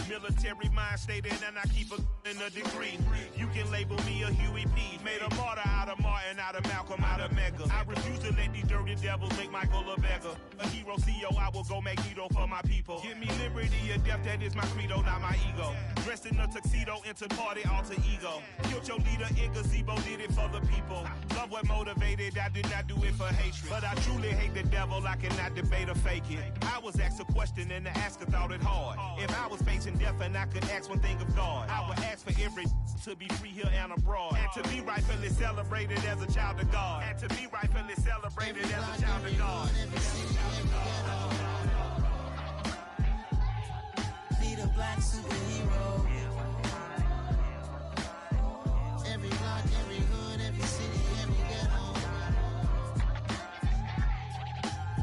Military mind stated, and I keep in a degree. You can label me a Huey P. Made a martyr out of Martin, out of Malcolm, out of Mega. I refuse to let these dirty devils make Michael a beggar. A hero CEO, I will go Magneto for my people. Give me liberty or death, that is my credo, not my ego. Dressed in a tuxedo, enter party, alter ego. Killed your leader in gazebo, did it for the people. Love what motivated, I did not do it for hatred. But I truly hate the devil, I cannot debate or fake it. I was asked a question and the asker thought it hard. If I was facing death and I could ask one thing of God, I would ask for every to be free here and abroad, and to be rightfully celebrated as a child of God, and to be rightfully celebrated as a child of God. Need a black superhero. Every block, every hood, every city, every ghetto.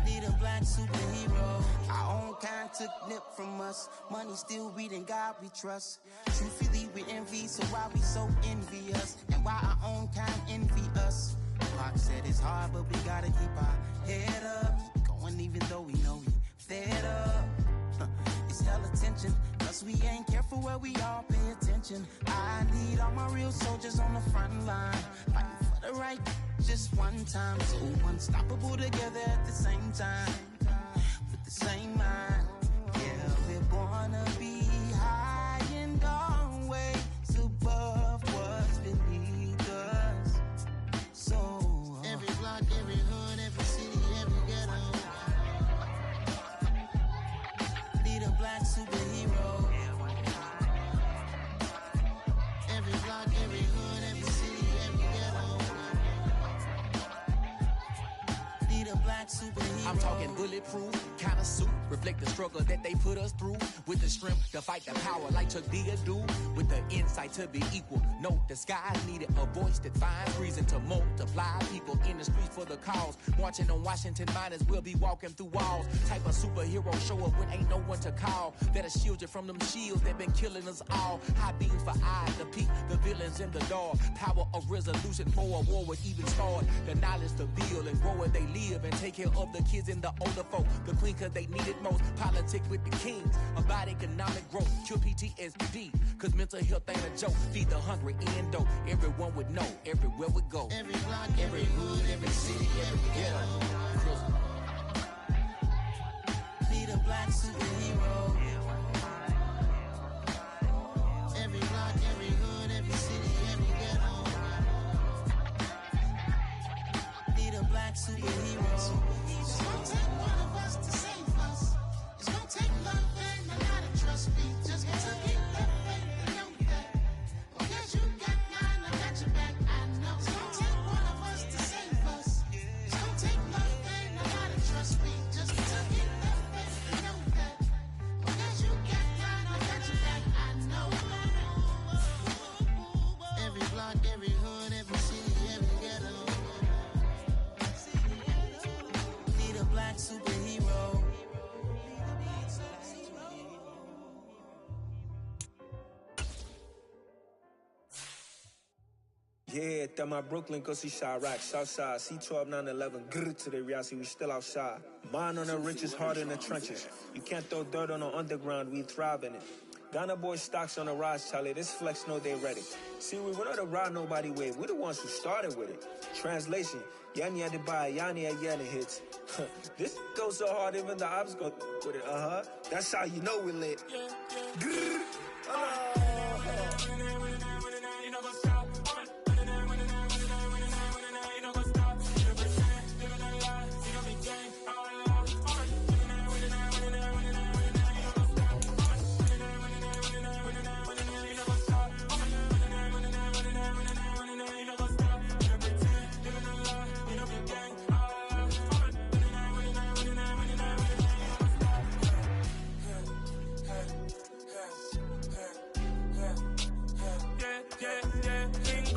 Need a black superhero. Our own kind took nip from us. Money still reading, God we trust. Truthfully we envy, so why we so envious? And why our own kind envy us? Pac said it's hard, but we gotta keep our head up. Going even though we know we fed up. It's hella tension, cause we ain't careful where we all pay attention. I need all my real soldiers on the front line, fighting for the right just one time. So unstoppable together at the same time, with the same mind. Yeah, we're gonna be high and always above what's beneath us. So every block, every hood, every city, every ghetto. Need a black superhero. Every block, every hood, every city, every ghetto. Need a black superhero. I'm talking bulletproof kind of suit, reflect the struggle that they put us through, with the strength to fight the power like Chuck D do, with the insight to be equal. Note the skies needed a voice that finds reason to multiply people in the streets for the cause. Marching on Washington miners will be walking through walls. Type of superhero show up when ain't no one to call. That'll shield you from them shields that been killing us all. High beams for eyes to peek the villains in the dark. Power of resolution for a war would even start. The knowledge to build and grow where they live and take care of the kids and the older folk. The queen cause they need it most. Politics with the kings about economic growth. Cure PTSD cause mental health ain't a joke. Feed the hungry and dope. Everyone would know everywhere we go. Every block, every hood, every city, every ghetto. Need a black superhero. Every block, every hood, every city, every ghetto. Need a black superhero. It's gonna take one of us to save us. It's gonna take love and a lot of trust. We just gotta get that faith and know that. Because you got mine, I got your back, I know. It's gonna take one of us to save us. It's gonna take love and a lot of trust. We just gotta get that faith and know that. Because you got mine, I got your back, I know. Every block, every hood, every city, every ghetto. Need a black superhero. Yeah, that my Brooklyn, go see Chirac, Southside, C12, 911, grrr to the reality, we still outside. Mine on the riches, heart in the trenches. You can't throw dirt on the underground, we thrive in it. Ghana boys stocks on the rise, Charlie, this flex know they ready. See, we're not the ride nobody wave, we're the ones who started with it. Translation, Yanni had to buy, Yanni had Yanni hits. This goes so hard, even the ops go with it, That's how you know we lit. Grrr.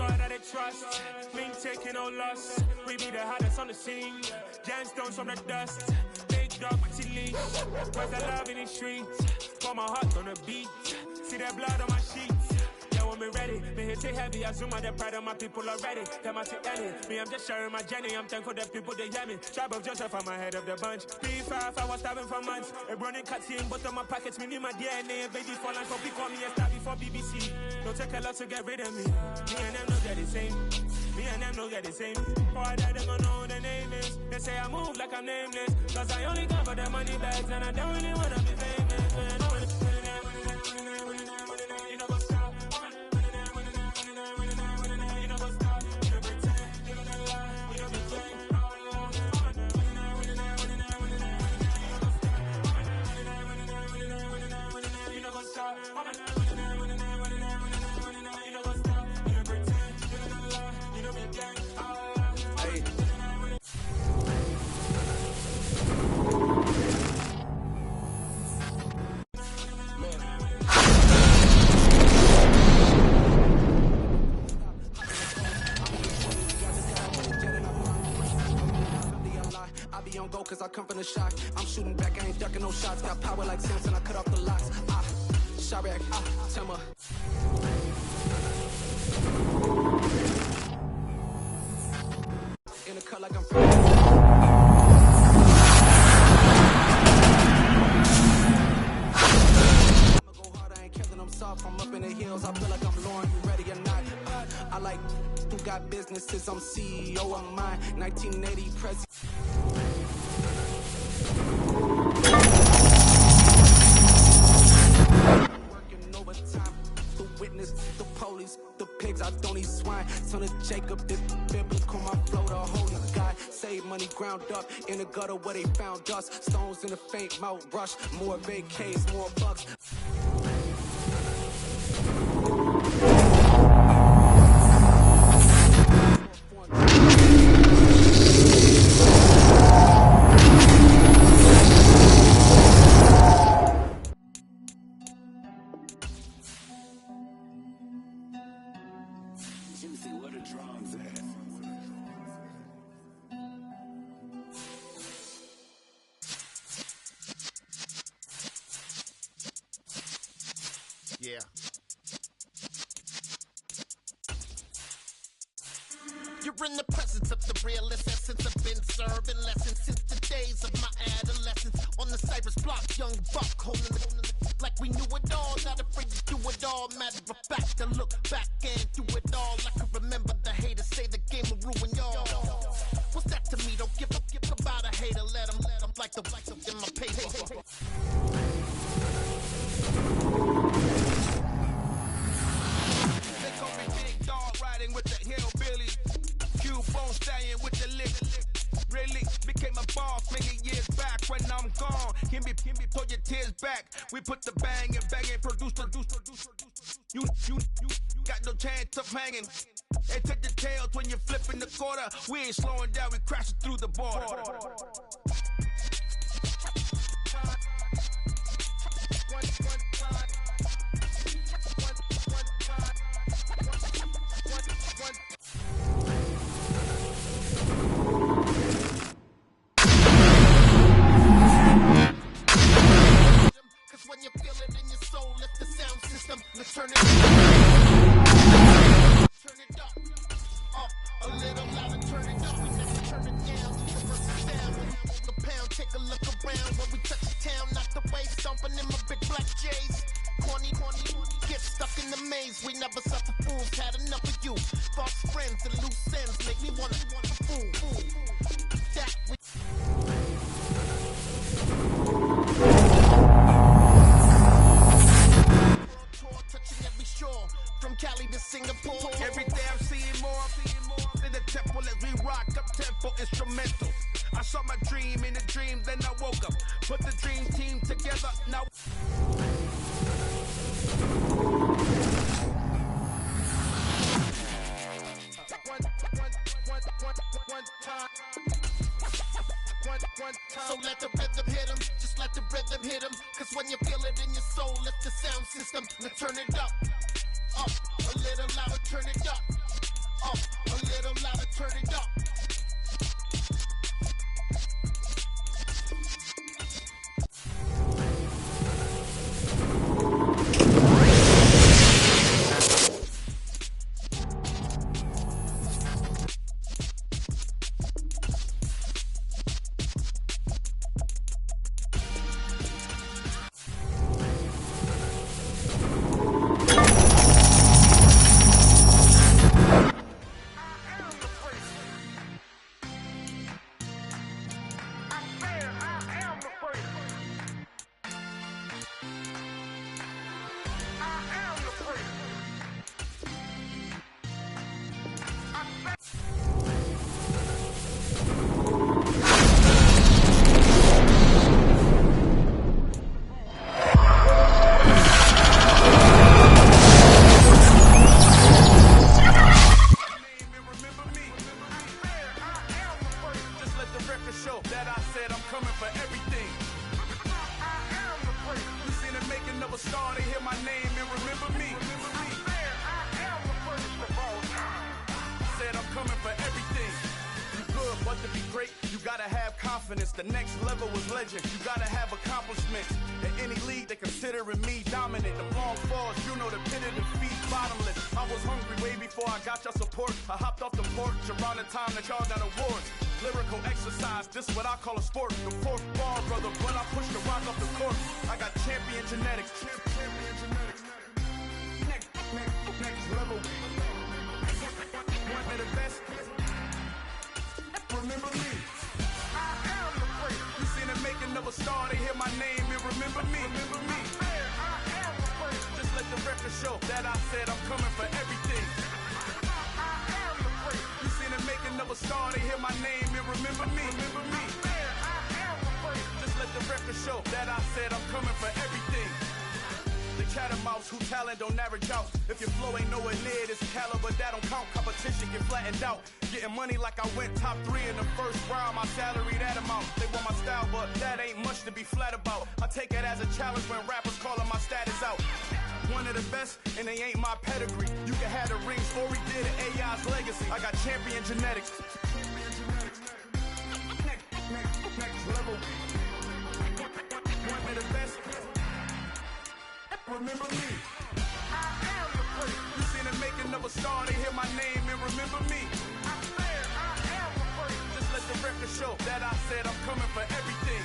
God that I trust. Been taking no loss. We be the hottest on the scene. Gemstones from the dust. Big dog, leash. Where's the love in the streets? Got my heart on the beat. See that blood on my sheets. Yeah, when me ready, me hit it heavy. I zoom out the pride of my people already. Them I take any. Me, I'm just sharing my journey. I'm thankful that people they hear me. Tribe of Joseph, I'm ahead of the bunch. P5, I was starving for months. A running cutscene, but on my pockets, me need my DNA. Baby for lunch, but call me a star before BBC. Don't take a lot to get rid of me. Me and them don't get the same. Me and them don't get the same. Boy, that them don't know who the name is. They say I move like I'm nameless. Cause I only come for the money bags and I don't really wanna be famous. Cause I come from the shock. I'm shooting back, I ain't ducking no shots. Got power like Samson, I cut off the locks. Shot back, Timber. In the cut like I'm from. I'ma go hard, I ain't Kevin, I'm soft. I'm up in the hills, I feel like I'm Lauren, you ready or not? I like who got businesses, I'm CEO of mine. 1980 president. Working overtime, the witness, the police, the pigs, I don't eat swine. Son of Jacob, this biblical, my flow, the holy God. Save money ground up in the gutter where they found us. Stones in the faint mouth rush, more vacays, more bucks. Yeah. You're in the presence of the realest essence. I've been serving lessons since the days of my adolescence. On the Cypress block, young buck holding the like we knew it all. Not afraid to do it all. Matter of fact, to look back and do it all. I can remember the haters say the game will ruin y'all. What's that to me? Don't give about a hater. Let them like the in my paper. They call me Big Dog, riding with the hillbillies. Cubone staying with the lick. Really became a boss many years back. When I'm gone, can be pull your tears back. We put the bang and produce. You got no chance of hanging. They take the tails when you're flipping the quarter. We ain't slowing down, we crashing through the border. Cause when you feel it in your soul, lift the sound system. Let's turn it up, a little louder, turn it up. We never turn it down. Universal sound. When I'm on the pound, take a look around. When we touch the town, knock the way, stomping in my big black J's. Corny, get stuck in the maze. We never suffer fools, had enough of you. False friends and loose ends make me wanna fool. That we. Touching every shore, from Cali to Singapore. Every day I'm seeing more in the temple as we rock up tempo instrumentals. I saw my dream in a dream, then I woke up. Put the dream team together now. So let the rhythm hit him, just let the rhythm hit him. Cause when you feel it in your soul, lift the sound system. Now turn it up, a little louder, turn it up. coming for everything. You good, but to be great, you gotta have confidence. The next level was legend. You gotta have accomplishments. In any league, they considering me dominant. The long falls, you know the pit of defeat, bottomless. I was hungry way before I got your support. I hopped off the porch around the time that y'all got awards. Lyrical exercise, this is what I call a sport. The fourth bar, brother, when I push the rock off the court. I got champion genetics. Champion genetics. Next level. One of the best. Remember me. I am the great. You seen the making of a star, they hear my name and remember me. Remember me. I am the great. Just let the record show that I said I'm coming for everything. I am the great. You seen the making of a star, they hear my name and remember me. Remember me. I am the great. Just let the record show that I said I'm coming for everything. The catamounts who talent don't average out. If your flow ain't nowhere near this caliber, that don't count. Competition get flattened out. Getting money like I went top 3 in the first round. My salary that amount. They want my style, but that ain't much to be flat about. I take it as a challenge when rappers calling my status out. One of the best, and they ain't my pedigree. You can have the rings, or we did it, AI's legacy. I got champion genetics. Next level. One of the best. Remember me. I am the great. You seen the making of a star, they hear my name and remember me. I am the great. Just let the record show that I said I'm coming for everything.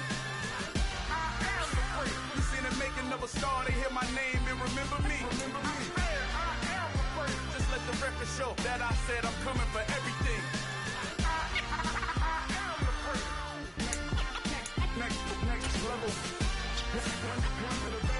I am the great. You seen the making of a star, they hear my name and remember me. Remember me. I am the great. Just let the record show that I said I'm coming for everything. I am the great. Next level. One of the best.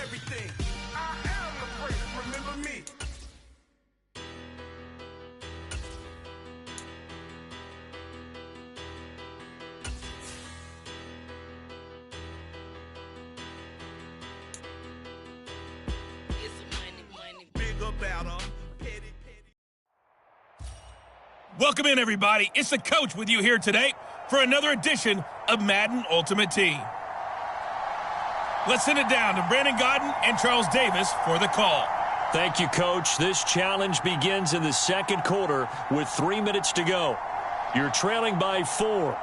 Everything. I am the great. Remember me. Big about 'em. Welcome in, everybody. It's the coach with you here today for another edition of Madden Ultimate Team. Let's send it down to Brandon Gaudin and Charles Davis for the call. Thank you, Coach. This challenge begins in the second quarter with 3 minutes to go. You're trailing by 4.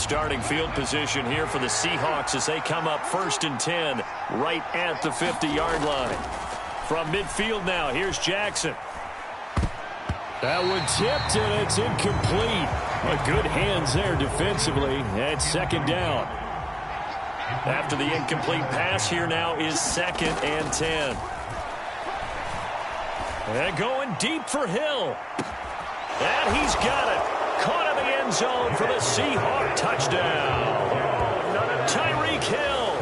starting field position here for the Seahawks as they come up 1st and 10 right at the 50-yard line. From midfield now, here's Jackson. That one tipped, and it's incomplete. But good hands there defensively at 2nd down. After the incomplete pass, here now is 2nd and 10. And going deep for Hill. And he's got it. Caught in the end zone for the Seahawk touchdown. Tyreek Hill,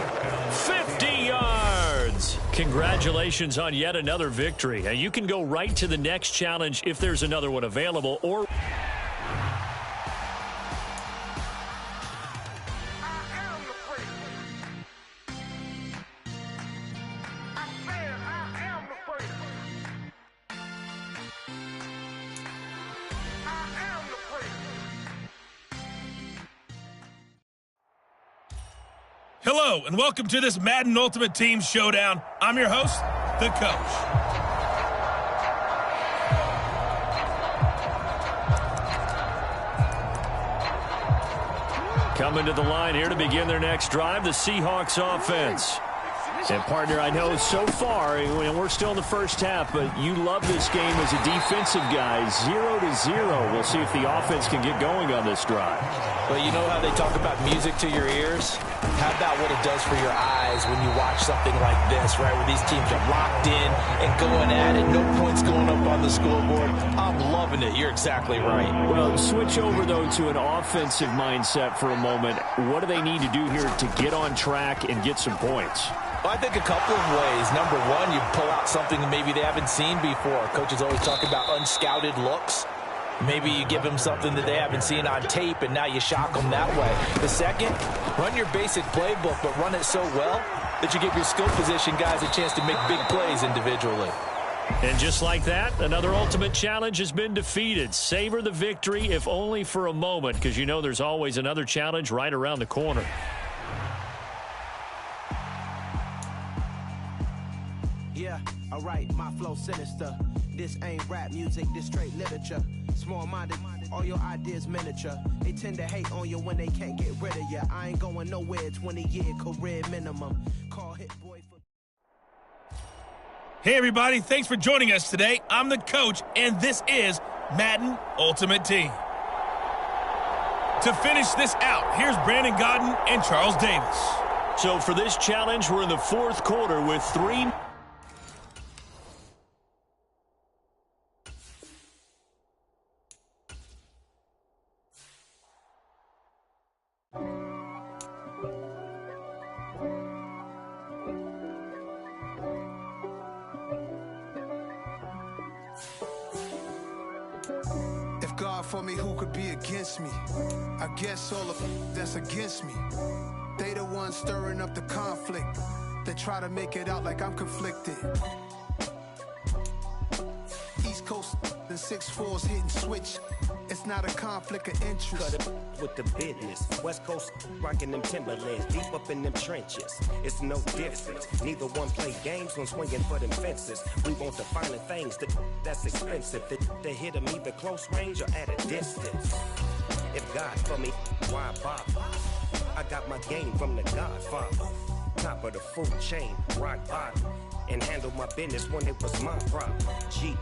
50 yards. Congratulations on yet another victory. Now, you can go right to the next challenge if there's another one available, or... Hello, and welcome to this Madden Ultimate Team Showdown. I'm your host, The Coach. Coming to the line here to begin their next drive, the Seahawks offense. And, partner, I know so far, and we're still in the first half, but you love this game as a defensive guy. 0-0. We'll see if the offense can get going on this drive. Well, you know how they talk about music to your ears? How about what it does for your eyes when you watch something like this, right, where these teams are locked in and going at it, no points going up on the scoreboard? I'm loving it. You're exactly right. Well, switch over, though, to an offensive mindset for a moment. What do they need to do here to get on track and get some points? Well, I think a couple of ways. Number one, you pull out something that maybe they haven't seen before. Coaches always talk about unscouted looks. Maybe you give them something that they haven't seen on tape, and now you shock them that way. The second, run your basic playbook, but run it so well that you give your skill position guys a chance to make big plays individually. And just like that, another ultimate challenge has been defeated. Savor the victory, if only for a moment, because you know there's always another challenge right around the corner. Yeah, alright, my flow sinister. This ain't rap music, this straight literature. Small-minded, all your ideas miniature. They tend to hate on you when they can't get rid of you. I ain't going nowhere, 20-year career minimum. Call hit boy for... Hey, everybody, thanks for joining us today. I'm the coach, and this is Madden Ultimate Team. To finish this out, here's Brandon Gaudin and Charles Davis. So for this challenge, we're in the 4th quarter with 3... For me, who could be against me? I guess all of that's against me. They the ones stirring up the conflict. They try to make it out like I'm conflicted. East Coast and 6'4s hitting switch. It's not a conflict of interest. Cut it with the business. West Coast rocking them Timberlands, deep up in them trenches. It's no difference. Neither one play games when swinging for them fences. We want the finer things that's expensive. They hit them either close range or at a distance. If God for me, why bother? I got my game from the Godfather. Top of the food chain, rock bottom. And handle my business when it was my problem. G.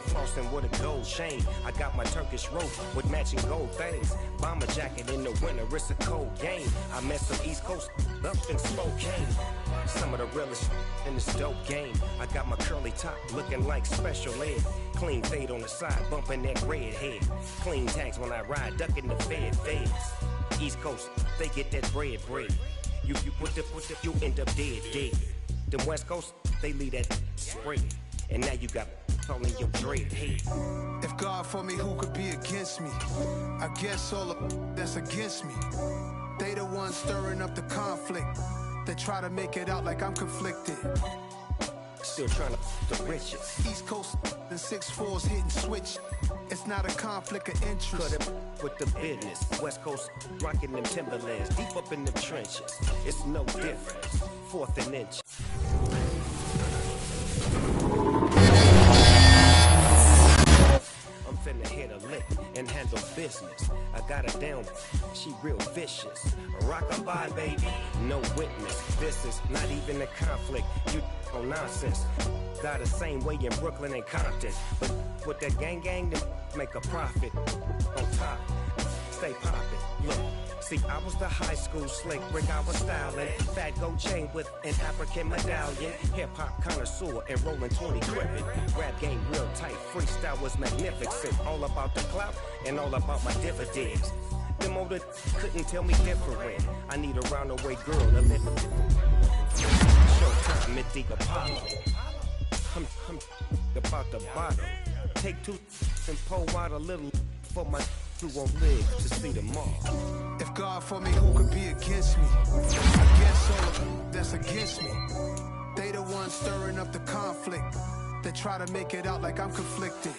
Flossing with a gold chain. I got my Turkish rope with matching gold things. Bomber jacket in the winter, it's a cold game. I met some East Coast up in Spokane. Some of the realest in this dope game. I got my curly top looking like special ed. Clean fade on the side, bumping that red head. Clean tags when I ride, ducking the feds. East Coast, they get that bread. You you end up dead. Them West Coast, they leave that spray. And now you got all in your dread head. If God for me, who could be against me? I guess all of that's against me. They the ones stirring up the conflict. They try to make it out like I'm conflicted. Still trying to the riches. East Coast and 6'4s hitting switch. It's not a conflict of interest. Cut it with the business. West Coast rocking them Timberlands, deep up in them trenches. It's no difference. 4th and inch. I'm finna hit a lick and handle business. I got her down, she real vicious. Rock-a-bye, baby, no witness. This is not even a conflict, you on nonsense. Got the same way in Brooklyn and Compton. But with that gang, then make a profit. On top, stay poppin', look. See, I was the high school slick Rick, I was styling. Fat gold chain with an African medallion. Hip-hop connoisseur and rolling 20 crippin'. Rap game real tight, freestyle was magnificent. All about the clout and all about my dividends. Them older couldn't tell me different. I need a roundaway girl to live. Showtime, Mid-Deep Apollo. I'm about the bottom. Take two and pour out a little for my who won't live to see tomorrow. If God for me, who could be against me? I guess all of them that's against me. They the ones stirring up the conflict. They try to make it out like I'm conflicted.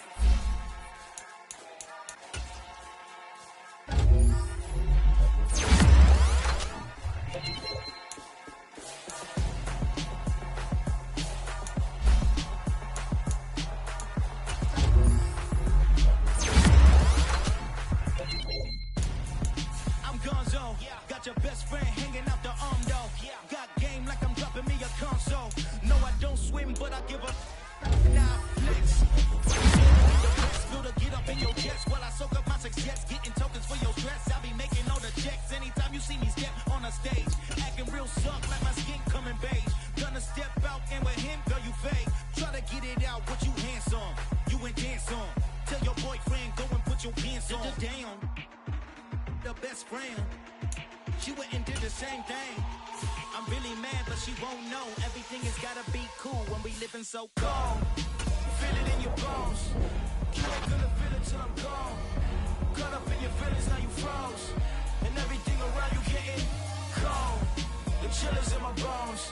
So cold, feel it in your bones. You ain't gonna feel it till I'm gone. Caught up in your feelings, now you froze. And everything around you getting cold. The chillers in my bones.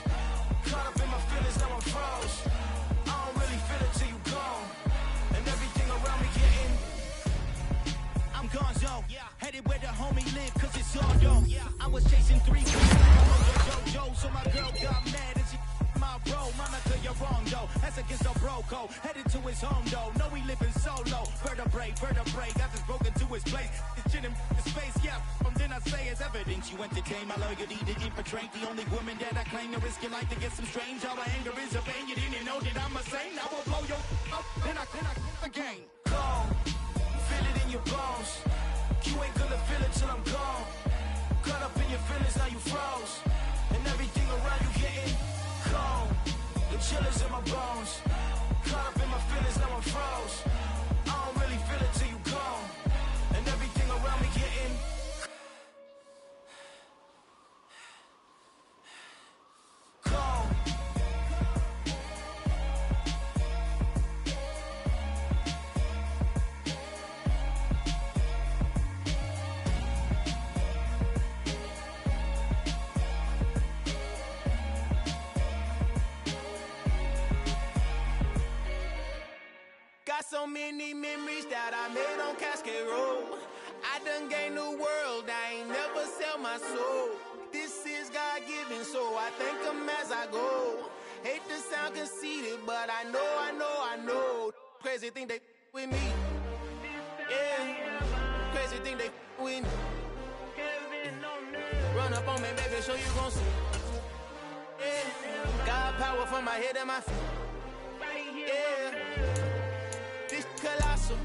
Caught up in my feelings, now I'm froze. I don't really feel it till you gone. And everything around me getting I'm gonzo, headed where the homie live, cause it's all dope. I was chasing 3 kids like I'm on JoJo, so my girl got mad and she my bro, Monica, you're wrong, though. That's against the bro code. Headed to his home, though. No, we living solo. Vertebrae, got this broken to his place. It's chin in his face, yeah. From then I say it's evidence you entertain my loyalty to infiltrate. The only woman that I claim to risk your life to get some strange. All my anger is a pain. You didn't know that I'm a saint. I will blow your up, then I again. Cold, feel it in your bones. You ain't gonna feel it till I'm gone. Caught up in your feelings, now you froze. And everything around you getting cold. The chillers in my bones. Caught up in my feelings, now I'm froze. I don't really feel it till you gone. And everything around me getting cold. Got so many memories that I made on Cascade Road. I done gained the world, I ain't never sell my soul. This is God-given, so I thank him as I go. Hate to sound conceited, but I know. Crazy thing they with me. Yeah, crazy thing they with me. Run up on me, baby, show you gon' see. Yeah, got power from my head and my feet. Yeah. Colossal,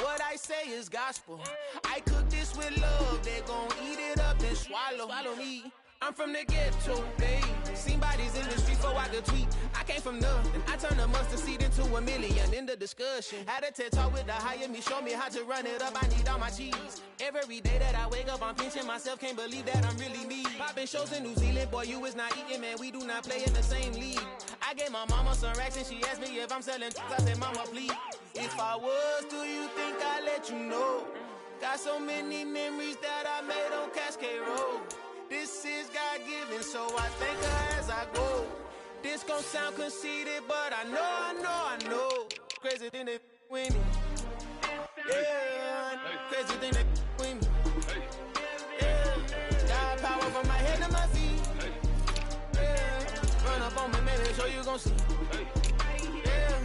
what I say is gospel. I cook this with love, they gon' eat it up and swallow me. I'm from the ghetto, babe. Seen bodies in the streets before I could tweet. I came from nothing. I turned a mustard seed into a million in the discussion. Had a TED talk with the higher me, show me how to run it up. I need all my cheese. Every day that I wake up, I'm pinching myself. Can't believe that I'm really me. Popping shows in New Zealand, boy, you is not eating, man. We do not play in the same league. I gave my mama some racks and she asked me if I'm selling. I said, mama, please. If I was, do you think I'd let you know? Got so many memories that I made on Cascade Road. This is God-given, so I thank her as I go. This gon' sound conceited, but I know. Crazy thing they with me. Yeah, crazy thing they with me. Yeah, got power from my head to my feet. Yeah, run up on me, maybe show you gon' see. Yeah,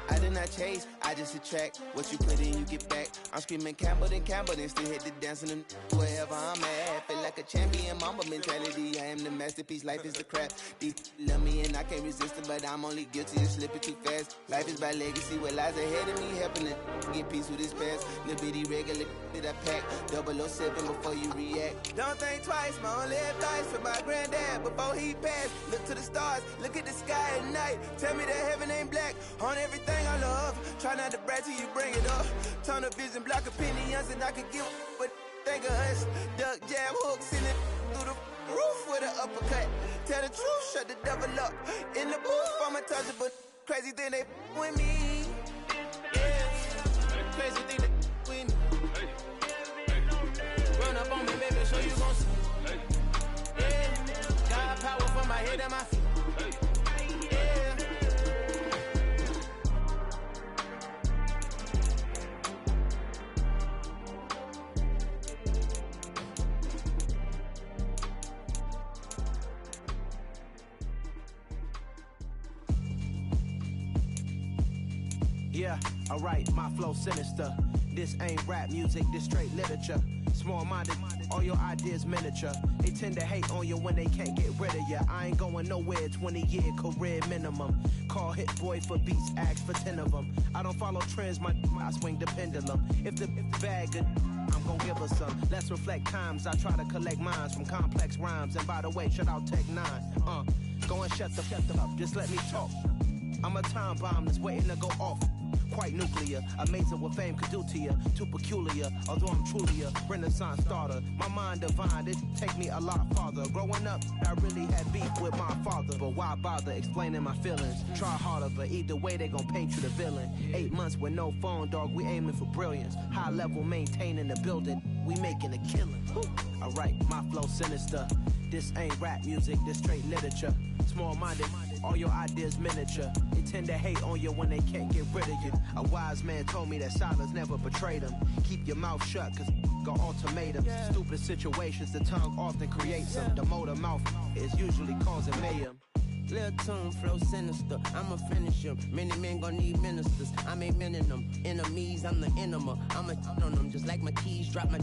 I did not I chase, I just attract. What you put in, you get back. I'm screaming Campbell, then still hit the dancing and wherever I'm at. Feel like a champion, mamba mentality. I am the masterpiece, life is the crap. These love me and I can't resist it, but I'm only guilty of slipping too fast. Life is by legacy, what lies ahead of me, helping to get peace with this past. Little bitty regular that I pack, 007 before you react. Don't think twice, my only advice for my granddad before he passed. Look to the stars, look at the sky at night. Tell me that heaven ain't black on everything I love. Try not to brag till you bring it up. Tunnel vision, block opinions, and I could give but think of us. Duck jab hooks in it through the roof with an uppercut. Tell the truth, shut the devil up. In the booth, I'm untouchable. Crazy thing they with me. Yeah, crazy thing they with me. Run up on me, baby, so you gon' see. Yeah, got power from my head and my feet. Yeah, alright, my flow sinister. This ain't rap music, this straight literature. Small-minded, all your ideas miniature. They tend to hate on you when they can't get rid of you. I ain't going nowhere, 20-year career minimum. Call Hit Boy for beats, ask for 10 of them. I don't follow trends, I swing the pendulum. If the bag good, I'm gon' give her some. Let's reflect times, I try to collect minds from complex rhymes. And by the way, shout out Tech 9. Go and shut the up, just let me talk. I'm a time bomb that's waiting to go off. Quite nuclear, amazing what fame could do to you. Too peculiar, although I'm truly a renaissance starter. My mind divine, it take me a lot farther. Growing up, I really had beef with my father. But why bother explaining my feelings? Try harder, but either way they gon' paint you the villain. 8 months with no phone, dog, we aiming for brilliance. High level maintaining the building, we making a killing. Alright, my flow sinister. This ain't rap music, this straight literature. Small-minded, all your ideas miniature. They tend to hate on you when they can't get rid of you. A wise man told me that silence never betrayed him. Keep your mouth shut, cause got ultimatums. Stupid situations, the tongue often creates them. The motor mouth is usually causing mayhem. Lil' tune, flow sinister, I'ma finish him. Many men gon' need ministers, I'm aiming them. Enemies, I'm the enema, I'ma on them. Just like my keys, drop my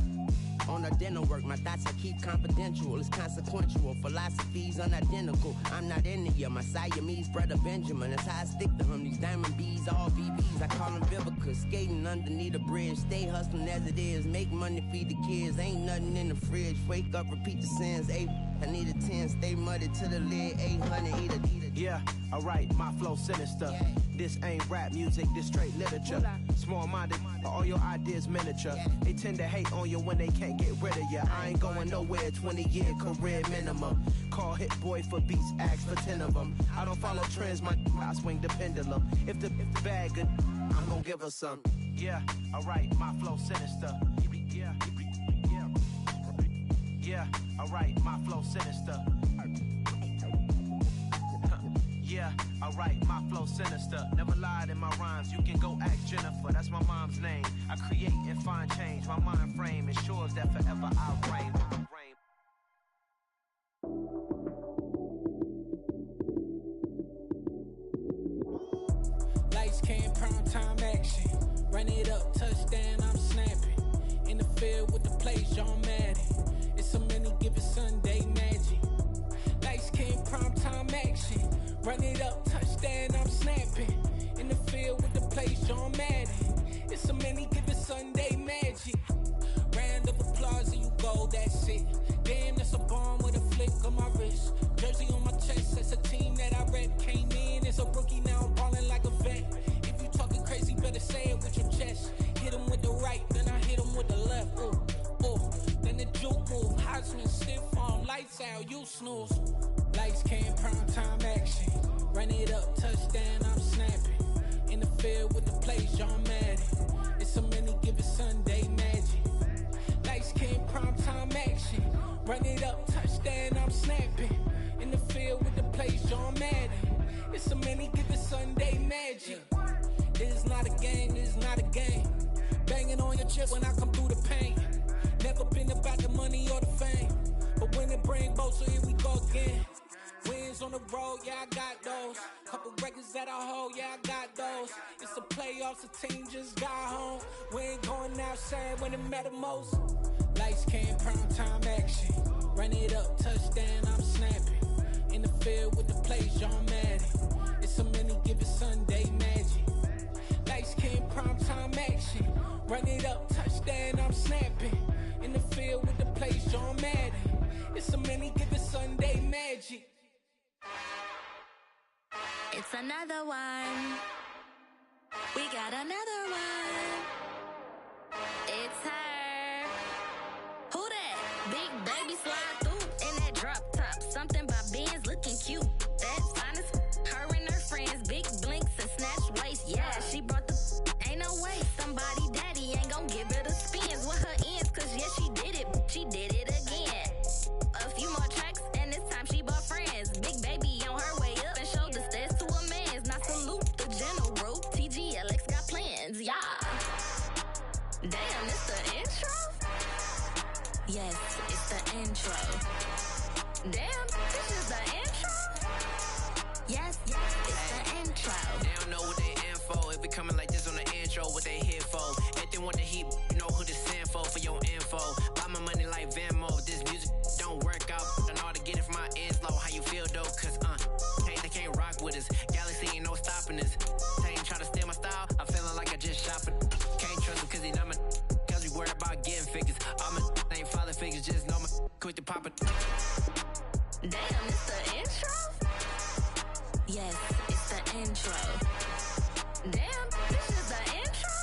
on a dinner work. My thoughts I keep confidential, it's consequential. Philosophies unidentical, I'm not into ya. My Siamese brother Benjamin, that's how I stick to him. These diamond bees, all VVs, I call them Vivica. Skating underneath a bridge, stay hustling as it is. Make money, feed the kids, ain't nothing in the fridge. Wake up, repeat the sins, I need a 10, stay muddy to the lid, 800, eat a. Yeah, alright, my flow sinister. This ain't rap music, this straight literature. Small-minded, all your ideas miniature. They tend to hate on you when they can't get rid of you. I ain't going nowhere, 20-year career minimum. Call Hit Boy for beats, ask for 10 of them. I don't follow trends, I swing the pendulum. If the bag good, I'm gon' give her some. Yeah, alright, my flow sinister. Yeah, alright, my flow sinister. Yeah, alright, my flow sinister. Never lied in my rhymes, you can go ask Jennifer. That's my mom's name. I create and find change. My mind frame ensures that forever I'll reign. Lights came, prime time action. Run it up, touchdown, I'm snapping. In the field with the plays, John Madden. It's so many, give it Sunday magic. Lights came, prime time action. Run it up, touchdown, I'm snapping. In the field with the plays, John Madden. It's so many, give it Sunday magic. Round of applause and you go, that's it. Damn, that's a bomb with a flick on my wrist. Jersey on my chest, that's a team that I rep. Came in as a rookie, now I'm ballin' like a vet. If you talking crazy, better say it with your chest. Hit him with the right, then I hit him with the left. Ooh, ooh, then the juke move. Heisman stiff on, lights out, you snooze. Lights came, prime time action. Run it up, touchdown, I'm snapping. In the field with the plays, John Madden. It's so many, give it Sunday magic. Lights came, prime time action. Run it up, touchdown, I'm snapping. In the field with the plays, John Madden. It's so many, give it Sunday magic. This is not a game, this is not a game. Banging on your chest when I come through the pain. Never been about the money or the fame. But when it bring both, so here we go again. Wins on the road, yeah, I got those. Couple records that I hold, yeah, I got those. It's the playoffs, the team just got home. We ain't going outside when it matter most. Lights came, prime time action. Run it up, touchdown, I'm snapping. In the field with the plays, John Madden. It's a many given Sunday magic. Lights came, prime time action. Run it up, touchdown, I'm snapping. In the field with the plays, John Madden. It's a many given Sunday magic. It's another one. We got another one. It's her. Who that? Big baby slide through in that drop top. Something by Benz looking cute. That's fine as her and her friends. Big blinks and snatch waist. Yeah, she brought the ain't no way. Somebody daddy ain't gon' give her the spins with her ends. Cause yeah, she did it. She did it again. A few more tracks and this time she bought friends. Big baby on her way up and showed the stairs to a man's. Now salute the general. TGLX got plans, yeah. Damn, it's the intro? Yes, it's the intro. Damn, this is the intro? Yes, it's the intro. They don't know what they in for. If it coming like this on the intro, what they here for? If they want the heat, you know who to send for your info. Buy my money like Venmo. This music don't work out. I know how to get it from my ends low. How you feel though? Cause hey, they can't rock with us. Galaxy ain't no stopping us. They ain't try to steal my style. I'm feeling like I just shop it. Can't trust him cause he not my. Cause we worried about getting figures. All my ain't father figures. Just know my quick to pop it. Damn, it's the intro? Yes, it's the intro. Damn, this is the intro?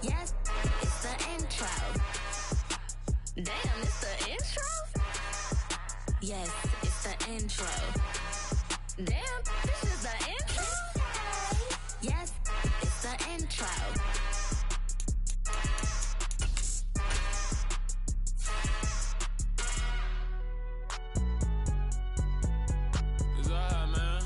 Yes, it's the intro. Damn, it's the intro? Yes, it's the intro. Damn, this is the intro? Yes, it's the intro. It's alright, man.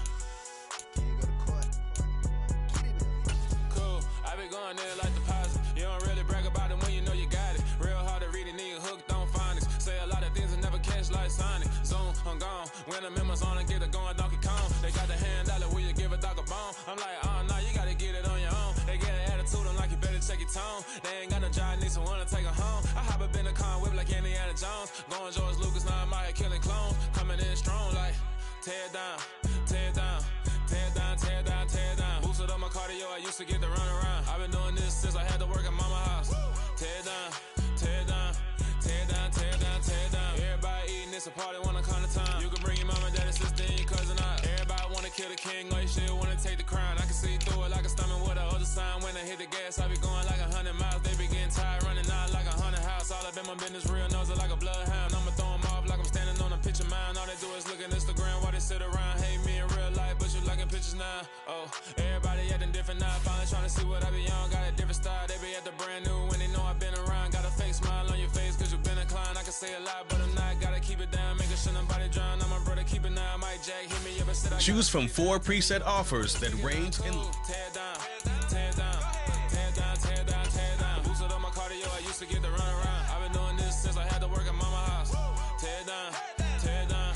Cool, I be going there like deposit. You don't really brag about it when you know you got it. Real hard to read it, nigga hooked on phonics. Say a lot of things and never catch like Sonic. Zone, I'm gone. When I'm in my zone, I get it going Donkey Kong. They got the hand dollar, will you give a dog a bone? I'm like, oh, nah, you gotta get it on your own. They get an attitude, I'm like, you better check your tone. They ain't got no job, need someone to take her home. I hop up in the car, whip like Indiana Jones. Going George Lucas, now I'm out here killing clones. Coming in strong like, tear down, tear down, tear down, tear down, tear down. Boosted up my cardio, I used to get to run around. I've been doing this since I had to work at mama house. Tear down, tear down, tear down, tear down, tear down. Everybody eating, it's a party, wanna kind of time. You can bring your mama, daddy, sister, and your cousin out. Everybody wanna kill the king, or you shit wanna take the crown. I can see through it like a stomach with a other sign. When I hit the gas, I be going like 100 miles. They be getting tired, running out like 100 house. All up in my business, real nose it like a bloodhound. I'ma throw them off like I'm standing on a picture mound. All they do is look at Instagram while they sit around. Hate me in real life, but you liking pictures now. Oh, everybody acting different now. Finally trying to see what I be on. Got a different style, they be at the brand new when they know I've been around. Got a fake smile on your face cause you been inclined. I can say a lot, but I'm not. Gotta keep it down, making sure nobody drown. I'm my brother, keep it now. Mike Jack hit me up and said I Choose from 4 preset offers that range in. Tear down, tear down, tear down, tear down, tear down. Boosted up my cardio, I used to get to run around. I've been doing this since I had to work at mama house. Tear down, tear down,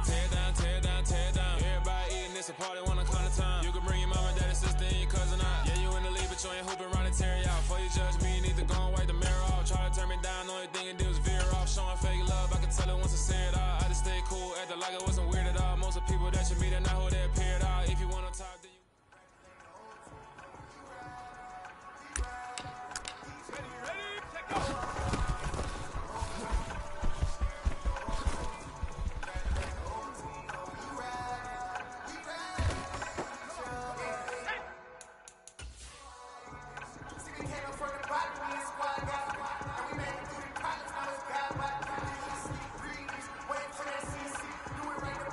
tear down, tear down, tear down. Everybody eating, it's a party, one kind of time. You can bring your mama, daddy, sister, and your cousin out. Yeah, you in the league, but you ain't hooping around and tear you out. Before you judge me, you need to go and wipe the mirror off. Try to turn me down, only thing it did was veer off. Showing fake love, I can tell it once I say it all. I just stay cool, acting like it wasn't weird at all. Most of the people that you meet are not who they appear at all. If you want to talk, then you... Wait for that CC, do it right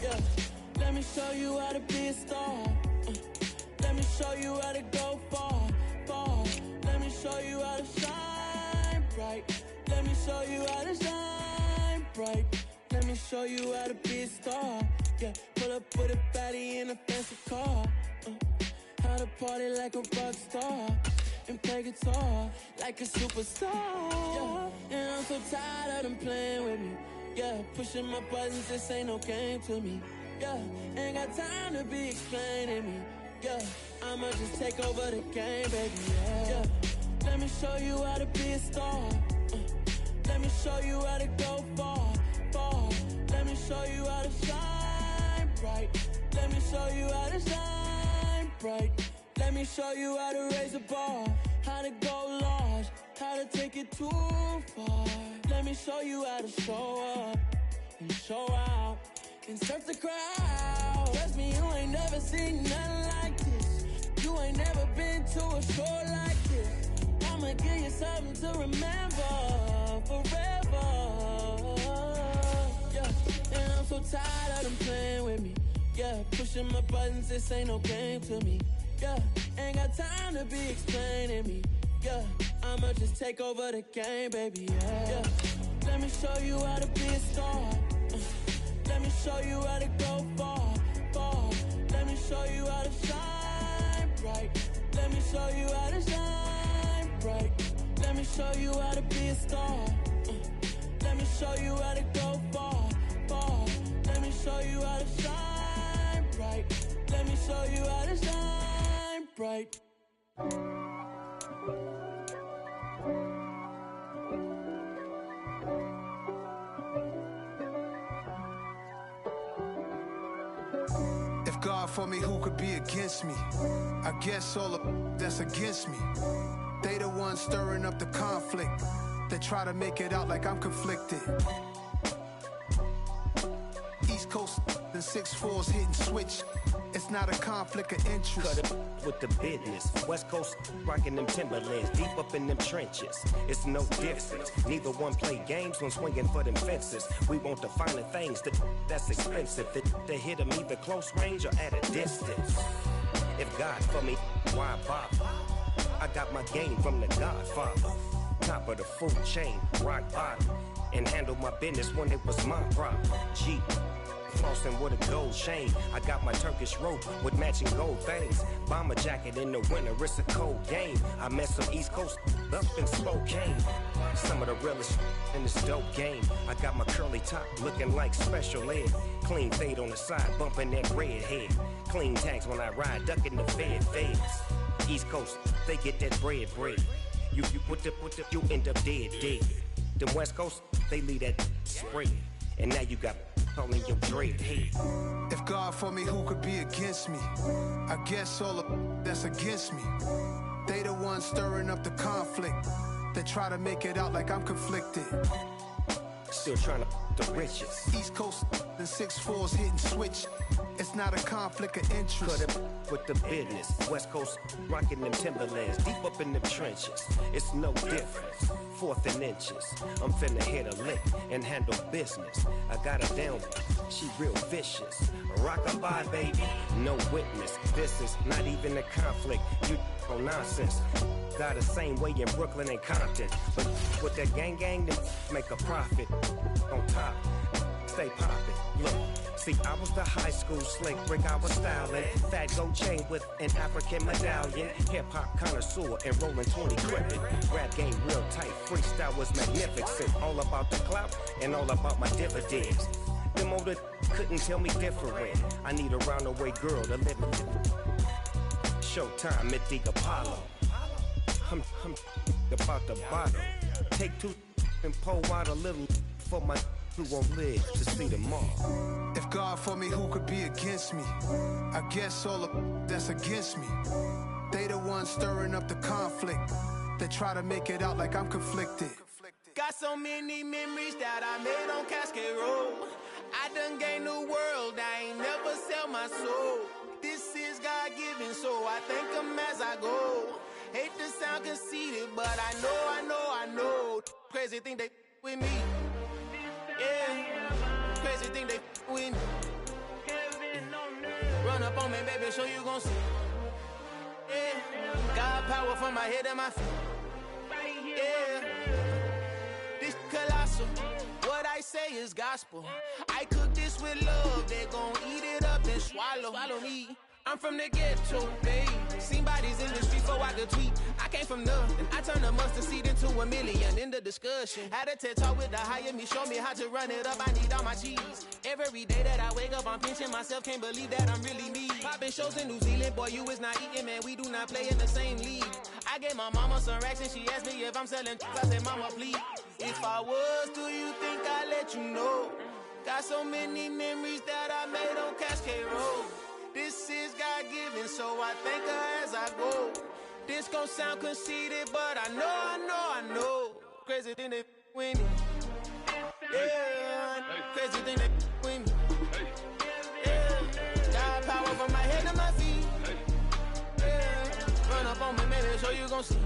Yeah, let me show you how to be a star. Let me show you how to go far, far. Let me show you how to shine bright. Let me show you how to shine bright. Let me show you how to be a star. Yeah, pull up with a baddie in a fancy car. How to party like a rock star and play guitar like a superstar. Yeah, and I'm so tired of them playing with me. Yeah, pushing my buttons, this ain't no game to me. Yeah, ain't got time to be explaining me. Yeah, I'ma just take over the game, baby. Yeah, let me show you how to be a star. Let me show you how to go far, far. Let me show you how to shine bright. Let me show you how to shine bright. Let me show you how to raise a bar, how to go large, how to take it too far. Let me show you how to show up and show out and surf the crowd. Trust me, you ain't never seen nothing like this. You ain't never been to a show like this. I'ma give you something to remember forever. Yeah, and I'm so tired of them playing with me. Yeah, pushing my buttons, this ain't no game to me. Yeah, ain't got time to be explaining me. Yeah, I'ma just take over the game, baby. Yeah, let me show you how to be a star. Let me show you how to go far, far. Let me show you how to shine bright. Let me show you how to shine bright. Let me show you how to be a star. Let me show you how to go far, far. Let me show you how to shine bright. Let me show you how to shine bright. If God for me, who could be against me? I guess all of that's against me. They the ones stirring up the conflict. They try to make it out like I'm conflicted. East Coast, the 6'4's hitting switch. It's not a conflict of interest. Cut it with the business. West Coast rocking them Timberlands, deep up in them trenches. It's no difference. Neither one play games when swinging for them fences. We want the finer things that's expensive. That hit them either close range or at a distance. If God for me, why bother? I got my game from the Godfather. Top of the food chain, rock bottom. And handle my business when it was my problem. G. Flossing with a gold chain. I got my Turkish rope with matching gold things. Bomber jacket in the winter, it's a cold game. I met some East Coast up in Spokane. Some of the realest in this dope game. I got my curly top looking like special ed. Clean fade on the side, bumping that red head. Clean tags when I ride, ducking the feds. East Coast, they get that bread. You you end up dead. Them West Coast, they leave that spray. And now you got all in your dread head. If God for me, who could be against me? I guess all of that's against me. They the ones stirring up the conflict. They try to make it out like I'm conflicted. Still trying to the riches. East Coast, the 6'4's hitting switch. It's not a conflict of interest. Cut it with the business. West Coast rocking them Timberlands, deep up in them trenches. It's no difference. 4th and inches. I'm finna hit a lick and handle business. I got her down, she real vicious. Rockabye, baby, no witness. This is not even a conflict. You on nonsense. Got the same way in Brooklyn and Compton. But with that gang, then make a profit. On top, stay poppin'. Look. See, I was the high school slick brick, I was styling. Fat gold chain with an African medallion. Hip-hop connoisseur and rolling 20 gripping. Rap game real tight, freestyle was magnificent. All about the clout and all about my dividends. Them older couldn't tell me different. I need a roundaway girl to live in. Showtime at the Apollo. I'm about the bottom. Take 2 and pull out a little for my who won't live to see them all. If God for me, who could be against me? I guess all of that's against me. They the ones stirring up the conflict. They try to make it out like I'm conflicted. Got so many memories that I made on Cascade Road. I done gained the world, I ain't never sell my soul. This is God-given, so I thank him as I go. Hate to sound conceited, but I know. Crazy thing they with me. Yeah, crazy thing they win. up on me, baby, so you gon' see. Yeah, got power from my head and my feet. Yeah, this colossal. What I say is gospel. I cook this with love. They gon' eat it up and swallow me. I'm from the ghetto, babe. Seen bodies in the street before I could tweet. I came from nothing. I turned a mustard seed into $1 million in the discussion. Had a TED talk with the higher me, show me how to run it up. I need all my cheese. Every day that I wake up, I'm pinching myself. Can't believe that I'm really me. Popping shows in New Zealand, boy, you is not eating, man. We do not play in the same league. I gave my mama some racks and she asked me if I'm selling. I said, mama, please. If I was, do you think I'd let you know? Got so many memories that I made on Cascade Road. This is God-given, so I thank her as I go. This gon' sound conceited, but I know. Crazy thing they with me. Yeah, crazy thing they with me. Yeah, got power from my head to my feet. Yeah, run up on me, maybe, so you gon' see.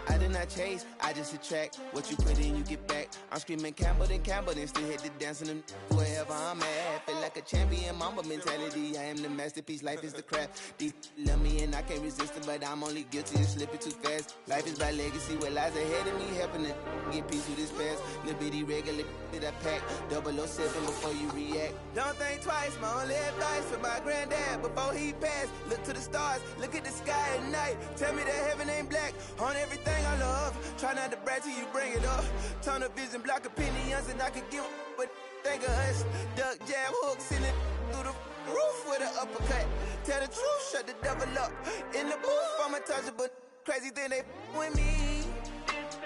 I did not chase, I just attract. What you put in, you get back. I'm screaming Campbell, then still hit the dance and them wherever I'm at. Feel like a champion, mamba mentality. I am the masterpiece, life is the crap. These love me and I can't resist it, but I'm only guilty of slipping too fast. Life is by legacy, what lies ahead of me, helping to get peace with this past. Little bitty regular that I pack, 007 before you react. Don't think twice, my only advice for my granddad before he passed. Look to the stars, look at the sky at night. Tell me that heaven ain't black on everything I love. Try not to brag till you bring it up. Tunnel vision, block opinions, and I could give but think of us. Duck, jab, hook, send it through the roof with an uppercut. Tell the truth, shut the devil up. In the booth, I'm untouchable. Crazy thing they with me.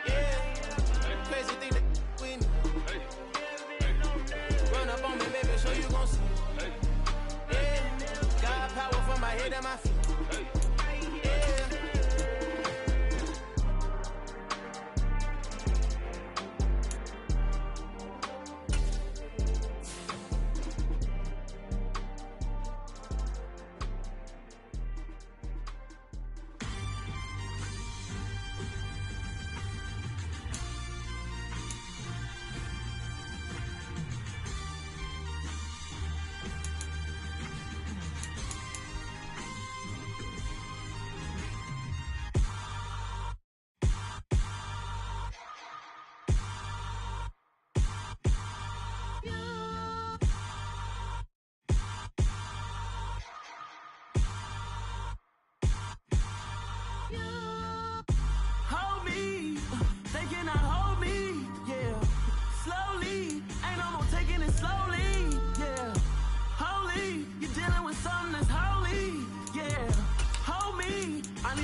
Yeah, crazy thing they with me. Run up on me, baby, so you gon' see. Yeah, got power from my head and my feet.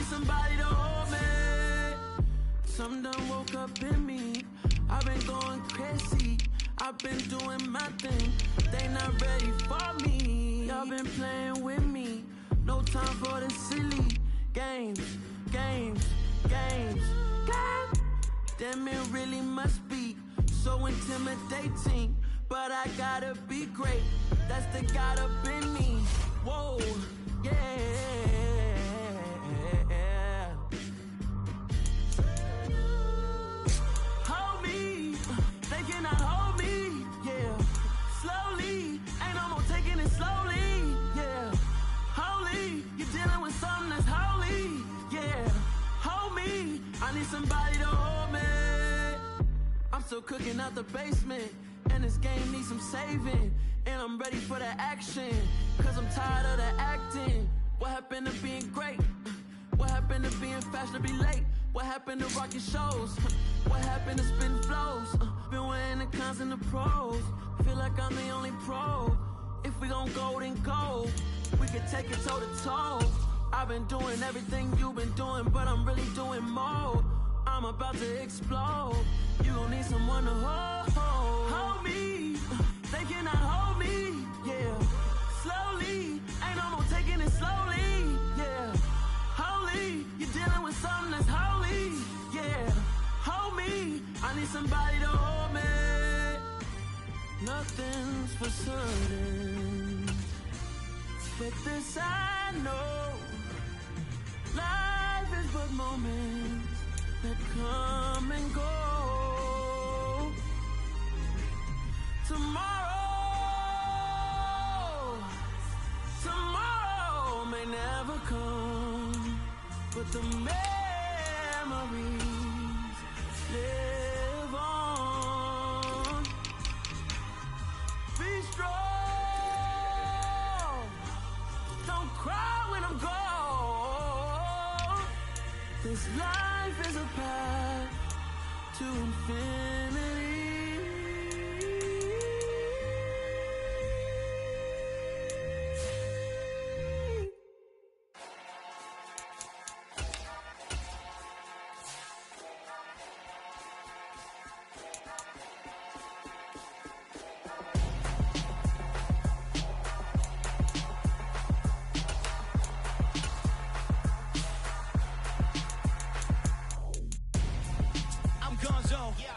Somebody to hold me. Some done woke up in me. I've been going crazy. I've been doing my thing. They not ready for me. Y'all been playing with me. No time for the silly games. Damn, it really must be so intimidating. But I gotta be great. That's the God up in me. Whoa, yeah. Hold me, they cannot hold me, yeah. Slowly, ain't no more taking it slowly, yeah. Holy, you're dealing with something that's holy, yeah. Hold me, I need somebody to hold me. I'm still cooking out the basement, and this game needs some saving. And I'm ready for the action, cause I'm tired of the acting. What happened to being great? What happened to being fashionably late? What happened to rocking shows? What happened to spitting flows? Been wearing the cons and the pros. Feel like I'm the only pro. If we gon' go, then go. We can take it toe to toe. I've been doing everything you've been doing, but I'm really doing more. I'm about to explode. You gon' need someone to hold me. They cannot hold me, yeah. Slowly, ain't no more taking it slowly, yeah. Holy, you're dealing with something that's holy, yeah. Hold me, I need somebody to hold me. Nothing's for certain, but this I know. Life is but moments that come and go. Tomorrow never come, but the memories live on. Be strong, don't cry when I'm gone. This life is a path to infinity.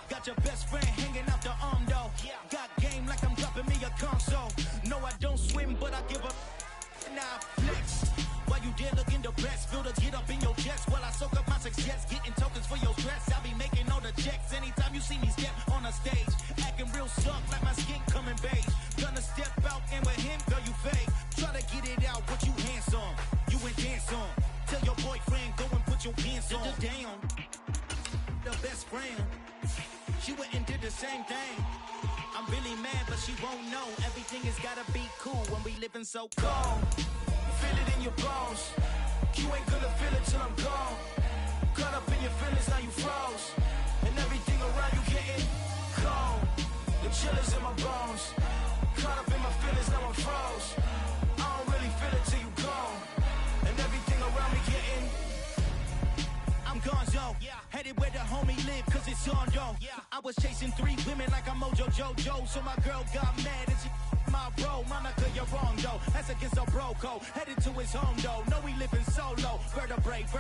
Got your best friend hanging out the arm though. Got game like I'm dropping me a console. No, I don't swim, but I give up. Now I flex. While you there looking depressed, feel the get up in your chest while I soak up my success. Getting tokens for your stress. I'll be making all the checks anytime you see me step on a stage. Acting real soft like my skin coming beige. Gonna step out and with him, girl, you fake. Try to get it out, but you handsome. You ain't dance on. Tell your boyfriend, go and put your pants on. Down. The best friend. She went and did the same thing. I'm really mad, but she won't know. Everything has gotta be cool when we living so cold. Feel it in your bones. You ain't gonna feel it till I'm gone. Caught up in your feelings, now you froze. And everything around you getting cold. The chill is in my bones. Caught up in my feelings, now I'm froze. I don't really feel it till you gone. And everything around me getting I'm gonzo, headed where the homie live, cause it's on though. I was chasing 3 women like I'm Mojo Jojo, so my girl got mad and she my bro. Monica, you're wrong though, that's against a bro code. Headed to his home though, no we living solo. Vertebrae, I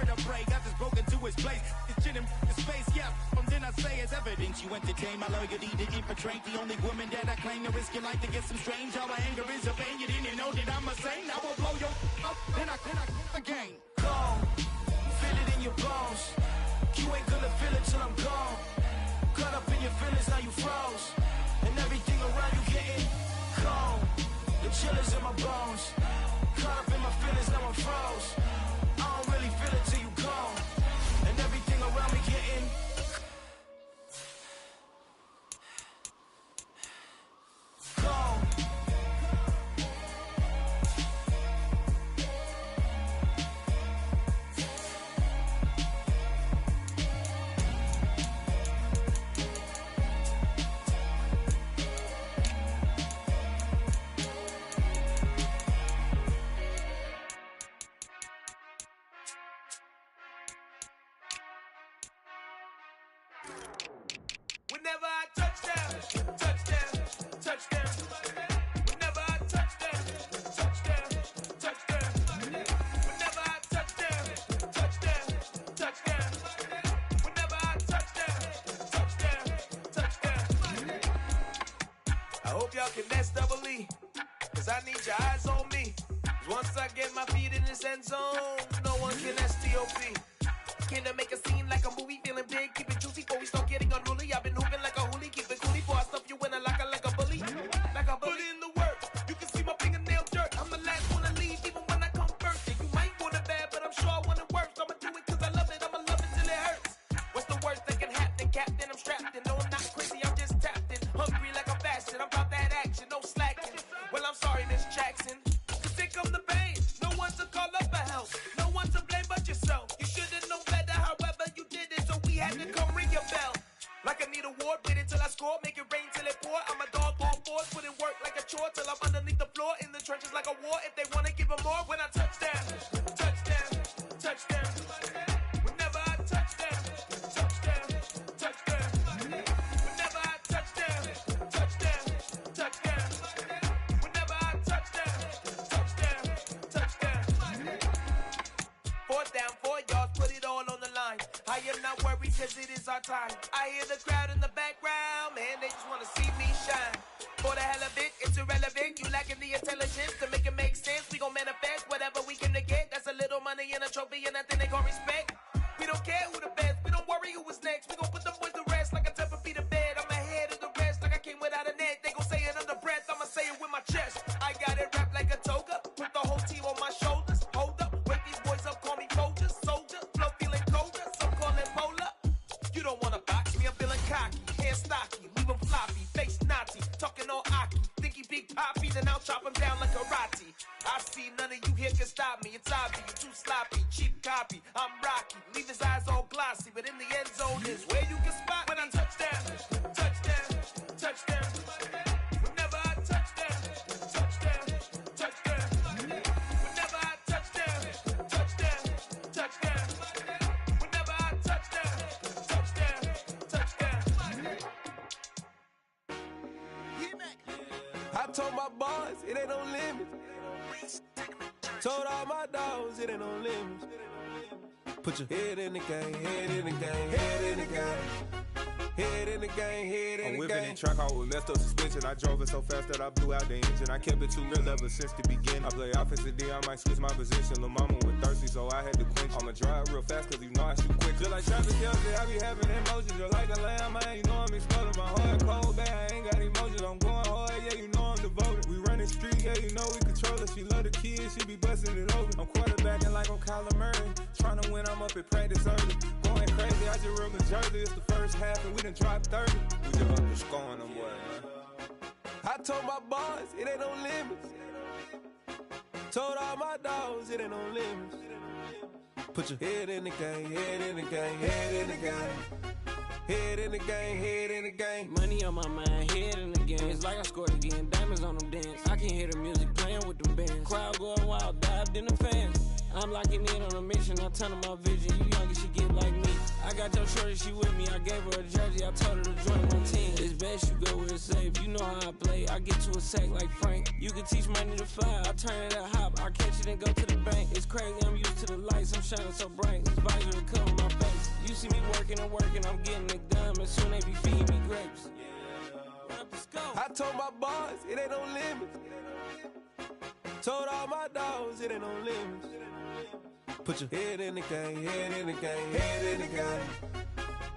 just broke into his place. It's chin in his face, from then I say it's evidence. You entertain my loyalty to infiltrate the only woman that I claim to risk your life to get some strange. All my anger is a vein, you didn't know that I'm a saint. I will blow your up, then I again. Go. Feel it in your bones. You ain't gonna feel it till I'm gone. Caught up in your feelings, now you froze. And everything around you getting cold. The chill is in my bones. Caught up in my feelings, now I'm froze. I don't really feel it till you gone. And everything around me getting cold. Whenever I touch down, touchdown, touchdown. Whenever I touch down, touchdown, touchdown. Whenever I touch down, touchdown, touchdown. Whenever I touch down, touchdown, touchdown. I hope y'all can nest double E, cause I need your eyes on me. Once I get my feet in this end zone, no one can STOP. Can I make a scene like a movie, feeling big, keep it juicy before we start getting unruly. I've been hooping like a hoolie, keep it coolie before I stuff you in a locker like a bully. Like a bully. Put in the work, you can see my fingernail dirt. I'm the last one to leave, even when I come first. And you might want it bad, but I'm sure I want it worse. I'ma do it cause I love it, I'ma love it till it hurts. What's the worst that can happen, Captain? I'm strapped in, no I'm not crazy, I'm just tapped in. Hungry like I'm fasting, I'm about that action, no slacking. Well I'm sorry, Miss Jackson, cause here come the pain. No one to call up for help, no one to blame but yourself. You should've known better, however you did it, so we had to come ring your bell. Like I need a ward, wait until I score, make it rain till it pour. I'm a dog on board, put in work like a chore till I'm underneath the floor, in the trenches like a war. If they wanna give them more, when I touch down, touchdown, touchdown. Whenever I touch down, touchdown, touchdown. Whenever I touch down, touchdown, touchdown. Whenever I touch down, touchdown, touchdown. 4th down, 4 yards, put it all on the line. I am not worried cause it is our time. I hear the crowd in the background, man, they just wanna see me shine. For the hell of it, it's irrelevant. You lacking the intelligence to make it make sense. We gon' manifest whatever we can to get. That's a little money and a trophy and nothing they gon' respect. We don't care who the best, we don't worry who was next. We gon' put them boys to rest like a 10 feet of bed. I'm ahead of the rest like I came without a net. They gon' say it under breath, I'ma say it with my chest. I got it wrapped like a toga, put the whole team on my shoulders. Hold up, Hoppy, then I'll chop them down like karate. I see none of you here can stop me. It's obvious, you too sloppy, cheap copy. I'm Rocky, leave his eyes all glossy, but in the end zone is where you can spot when I touchdown, touchdown, touchdown. Whenever I touchdown, touchdown, touchdown. Whenever I touchdown, touchdown, touchdown. Whenever I touchdown, touchdown, touchdown. I told my boys it ain't no limits. Told all my dogs it ain't no limits. Put your head in the game, head in the game, head in the game. Head in the game, head in the game. I'm whipping in track out with messed up suspension. I drove it so fast that I blew out the engine. I kept it too real ever since the beginning. I play offensive D, I might switch my position. Lil' mama was thirsty, so I had to quench. I'ma drive real fast, cause you know I shoot quick. Just like Travis Kelce, I be having emotions. Just like a lamb, man, you know I'm exploding. My heart cold, bad, I ain't got emotions. I'm going hard, yeah, you know I'm devoted. We running street, yeah, you know we control it. She love the kids, she be busting it over. I'm quarterbacking like I'm Kyler Murray. Trying to win, I'm up at practice early. Going crazy, I just real the jersey. It's the first half, and we done dropped 30. We just underscoring them, boy, man. I told my boys it ain't no limits. Told all my dogs it ain't no limits. Put your head in the game, head in the game, head in the game. Head in the game, head in the game. Money on my mind, head in the game. It's like I scored again, diamonds on them dance. I can hear the music playing with them bands. Crowd going wild, dived in the fans. I'm locking in on a mission, I'm turning my vision. You young, she get like me. I got your shorty, she with me. I gave her a jersey, I told her to join my team. It's best you go where it's safe. You know how I play. I get to a sack like Frank. You can teach money to fly. I turn it up hop. I catch it and go to the bank. It's crazy, I'm used to the lights. I'm shining so bright. This visor to cover my face. You see me working and working. I'm getting it done. And soon they be feeding me grapes. I told my boys it ain't no limits. Told all my dogs it ain't no limits. Put your head in the game, head in the game, head in the game.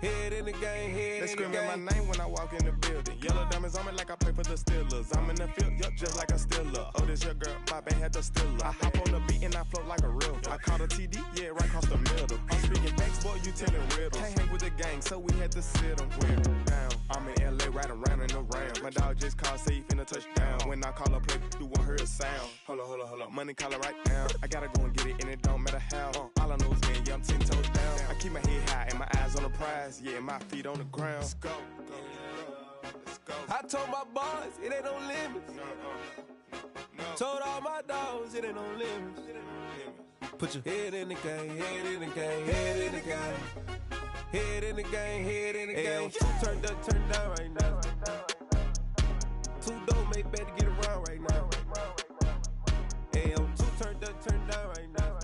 Head in the game, head in the game. They screaming my name when I walk in the building. Yellow diamonds on me like I play for the Steelers. I'm in the field, yup, just like a Steeler. Oh, this your girl, my band had the Steeler. I hop on the beat and I float like a river. I caught a TD, yeah, right across the middle. I'm speaking facts, boy, you telling riddles. Can't hang with the gang, so we had to sit them down. I'm in LA, riding around in the Ram. My dog just called, say he finna touchdown. When I call a play, you won't hear a sound. Hold up, money calling right now. I gotta go and get it, and it don't matter how. All I know is win, yeah, I'm 10 toes down. I keep my head high and my eyes on the prize. Yeah, and my feet on the ground. Let's go. I told my boys it ain't no limits. Told all my dogs it ain't no limits. Put your head in the game, head in the game, head in the game. Head in the game, head in the game. Two turned up, turned down right now. Two dope make better get around right now. Hey, I'm two turned up, turned down right now.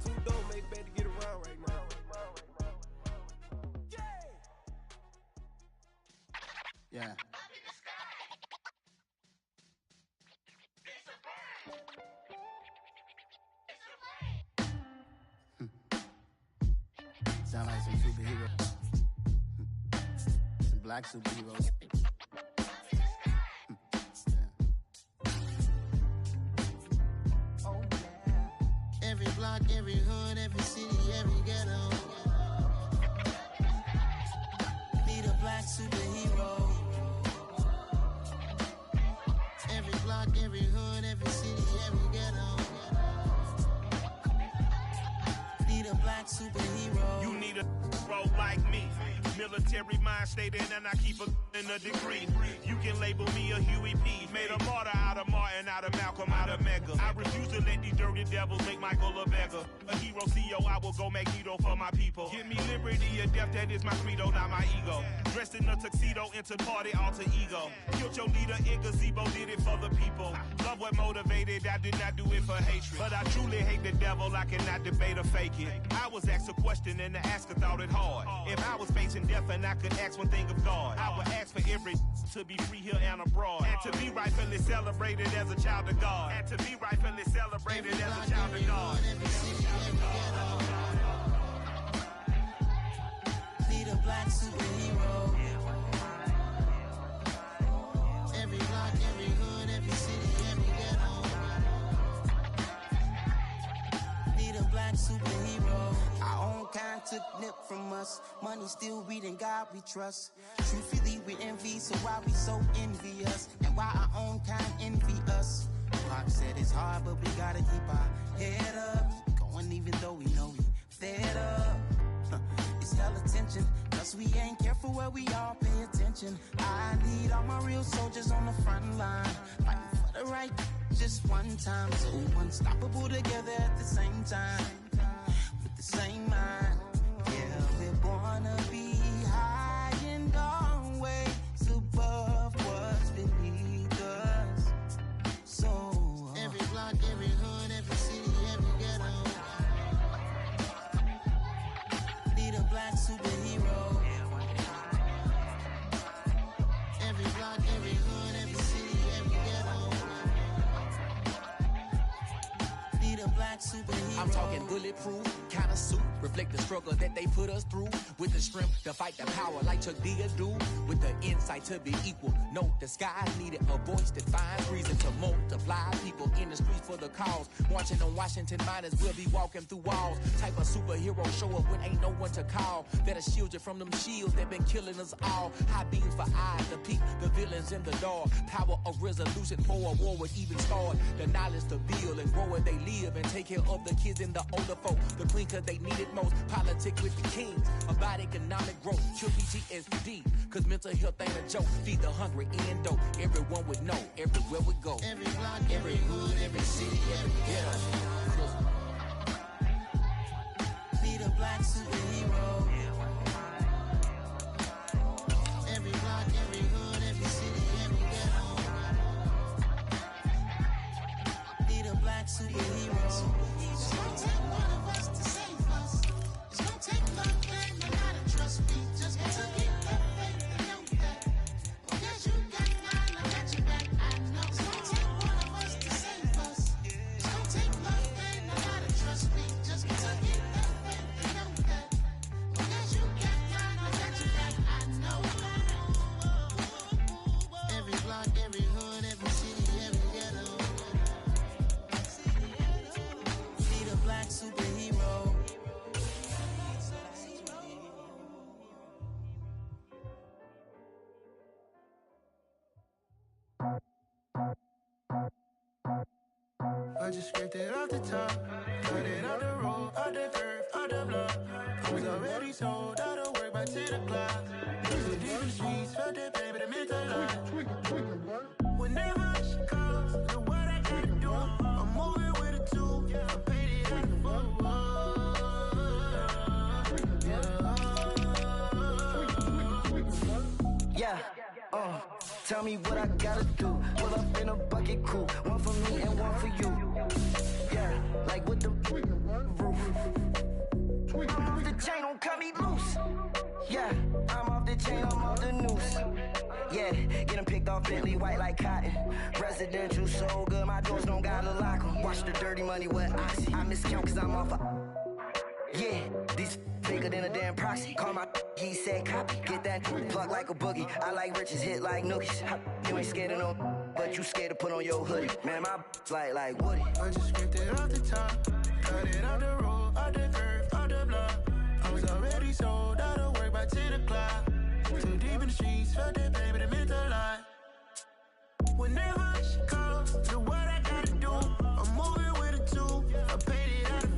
Two dope make better get around right now. Yeah. Sound like some superheroes. Some black superheroes. Oh, yeah. Every block, every hood, every city, every ghetto. Need a black superhero. Every block, every hood, every city, every ghetto. Need a black superhero. You need a bro like me. Military mind stated, and I keep in a degree. You can label me a Huey P. Made a martyr out of Martin, out of Malcolm, out of Mega. I refuse to let these dirty devils make Michael a beggar. A hero CEO, I will go Magneto for my people. Give me liberty or death, that is my credo, not my ego. Dressed in a tuxedo, into party, alter ego. Killed your leader in gazebo, did it for the people. Love what motivated, I did not do it for hatred. But I truly hate the devil, I cannot debate or fake it. I was asked a question and the asker thought it hard. If I was facing death and I could ask one thing of God, I would ask for every to be free here and abroad. And to be rightfully celebrated as a child of God. And to be rightfully celebrated as a child of God. Need a black superhero. Every block, every hood, every city, every ghetto. Need a black superhero. Our own kind took nip from us. Money still reading God we trust. Truthfully we envy, so why we so envious? And why but we all pay attention. I need all my real soldiers on the front line, fighting for the right just one time. So unstoppable together at the same time, with the same mind. Yeah, we're born to be high and always above what's beneath us. So every block, every hood, every city, every ghetto need a black superhero. Every block, every hood, every city, every ghetto need a black superhero. I'm talking bulletproof kind of suit, reflect the struggle that they put us through, with the strength to fight the power like Chuck D do, with the insight to be equal. No, the sky needed a voice that finds reason to multiply people in the streets for the cause. Marching on Washington, might as well be walking through walls. Type of superhero show up when ain't no one to call, that'll shield you from them shields that been killing us all. High beams for eyes to peek the villains in the dark. Power of resolution for a war would even start. The knowledge to build and grow where they live and take care of the kids and the older folk. The clean cause they need it most. Politic with the kings about economic growth. Kill PTSD cause mental health ain't a joke. Feed the hungry and dope. Everyone would know everywhere we go. Every block, every hood, every city, every ghetto need a black superhero. Every block, every hood, every city, every ghetto need a black superhero. It's gonna take one of us to save us. It's gonna take love and a lot of trust. We just got to get that faith and know that. Because you got mine, I got your back. I know it's gonna take one of us to save us. It's gonna take love and a lot of trust. We just got to get that faith and know that. Because you got mine, I got your back. I know. Every block, every hood, every city, every ghetto need a black superhero. I just scraped it off the top, cut it off the road, off the curve, off the block. I was already sold out of work by 10 o'clock. Was the deep in the streets, felt that pain, but it meant a lot. Whenever she calls, know what I gotta do. I'm moving with a two, I paid it out the Yeah, tell me what I gotta do. Pull up in a bucket crew, one for me and one for you. Yeah, like with the roof. I'm off the chain, don't cut me loose. Yeah, I'm off the chain, I'm off the noose. Yeah, getting picked off Bentley white like cotton. Residential so good, my doors don't gotta lock 'em. Watch the dirty money with Oxy. I miscount cause I'm off a... Yeah, these bigger than a damn proxy. Call my he said copy. Get that plug like a boogie. I like riches, hit like nookies. You ain't scared of no, but you scared to put on your hoodie. Man, my like Woody. I just scraped it off the top, cut it off the road, off the curve, off the block. I was already sold out of work by 10 o'clock. Too deep in the streets, felt that pain, but it meant a lot. Whenever she calls, know what I gotta do. I'm moving with a two, I paid it out of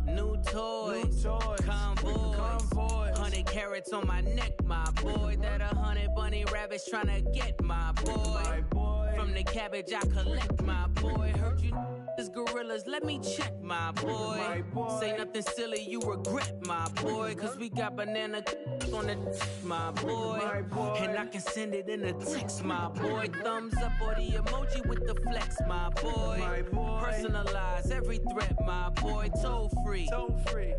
New toys, convoy, 100 carats on my neck, my boy. That 100 bunny rabbits tryna get my boy. From the cabbage I collect, my boy. Heard you is gorillas, let me check, my boy. Say nothing silly, you regret, my boy. Cause we got banana on the my boy. And I can send it in a text, my boy. Thumbs up or the emoji with the flex, my boy. Personalize every threat, my boy. Toll free.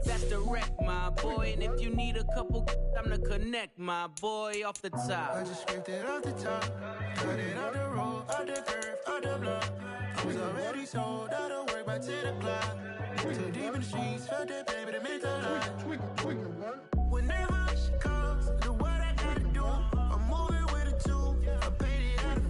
That's direct, my boy. And if you need a couple, I'm the connect, my boy. Off the top. I just scraped it off the top, cut it off the road, off the curve, off the block. I was already sold out of work by 10 o'clock. Too deep in the streets, felt that pain, but it meant a lot. Whenever she calls, know what I gotta do. I'm moving with a two, I paid it out of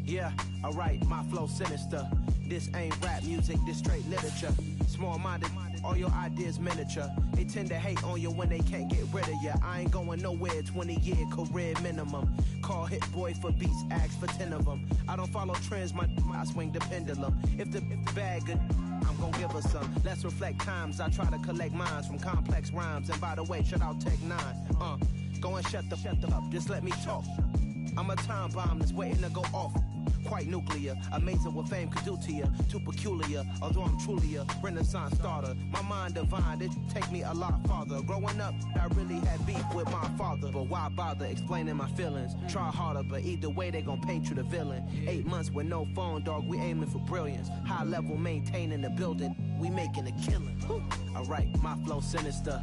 Yeah, alright, my flow sinister. This ain't rap music, this straight literature. Small-minded, all your ideas miniature. They tend to hate on you when they can't get rid of you. I ain't going nowhere, 20-year career minimum. Call Hit Boy for beats, ask for 10 of them. I don't follow trends, I swing the pendulum. If the bag good, I'm gon' give her some. Let's reflect times, I try to collect minds from complex rhymes. And by the way, shout out Tech 9. Go and shut the up, just let me talk. I'm a time bomb that's waiting to go off. Quite nuclear, amazing what fame could do to you. Too peculiar, although I'm truly a renaissance starter. My mind divine, it take me a lot farther. Growing up, I really had beef with my father. But why bother explaining my feelings? Try harder, but either way they gon' paint you the villain. 8 months with no phone, dog, we aiming for brilliance. High level maintaining the building, we making a killing. Alright, my flow sinister.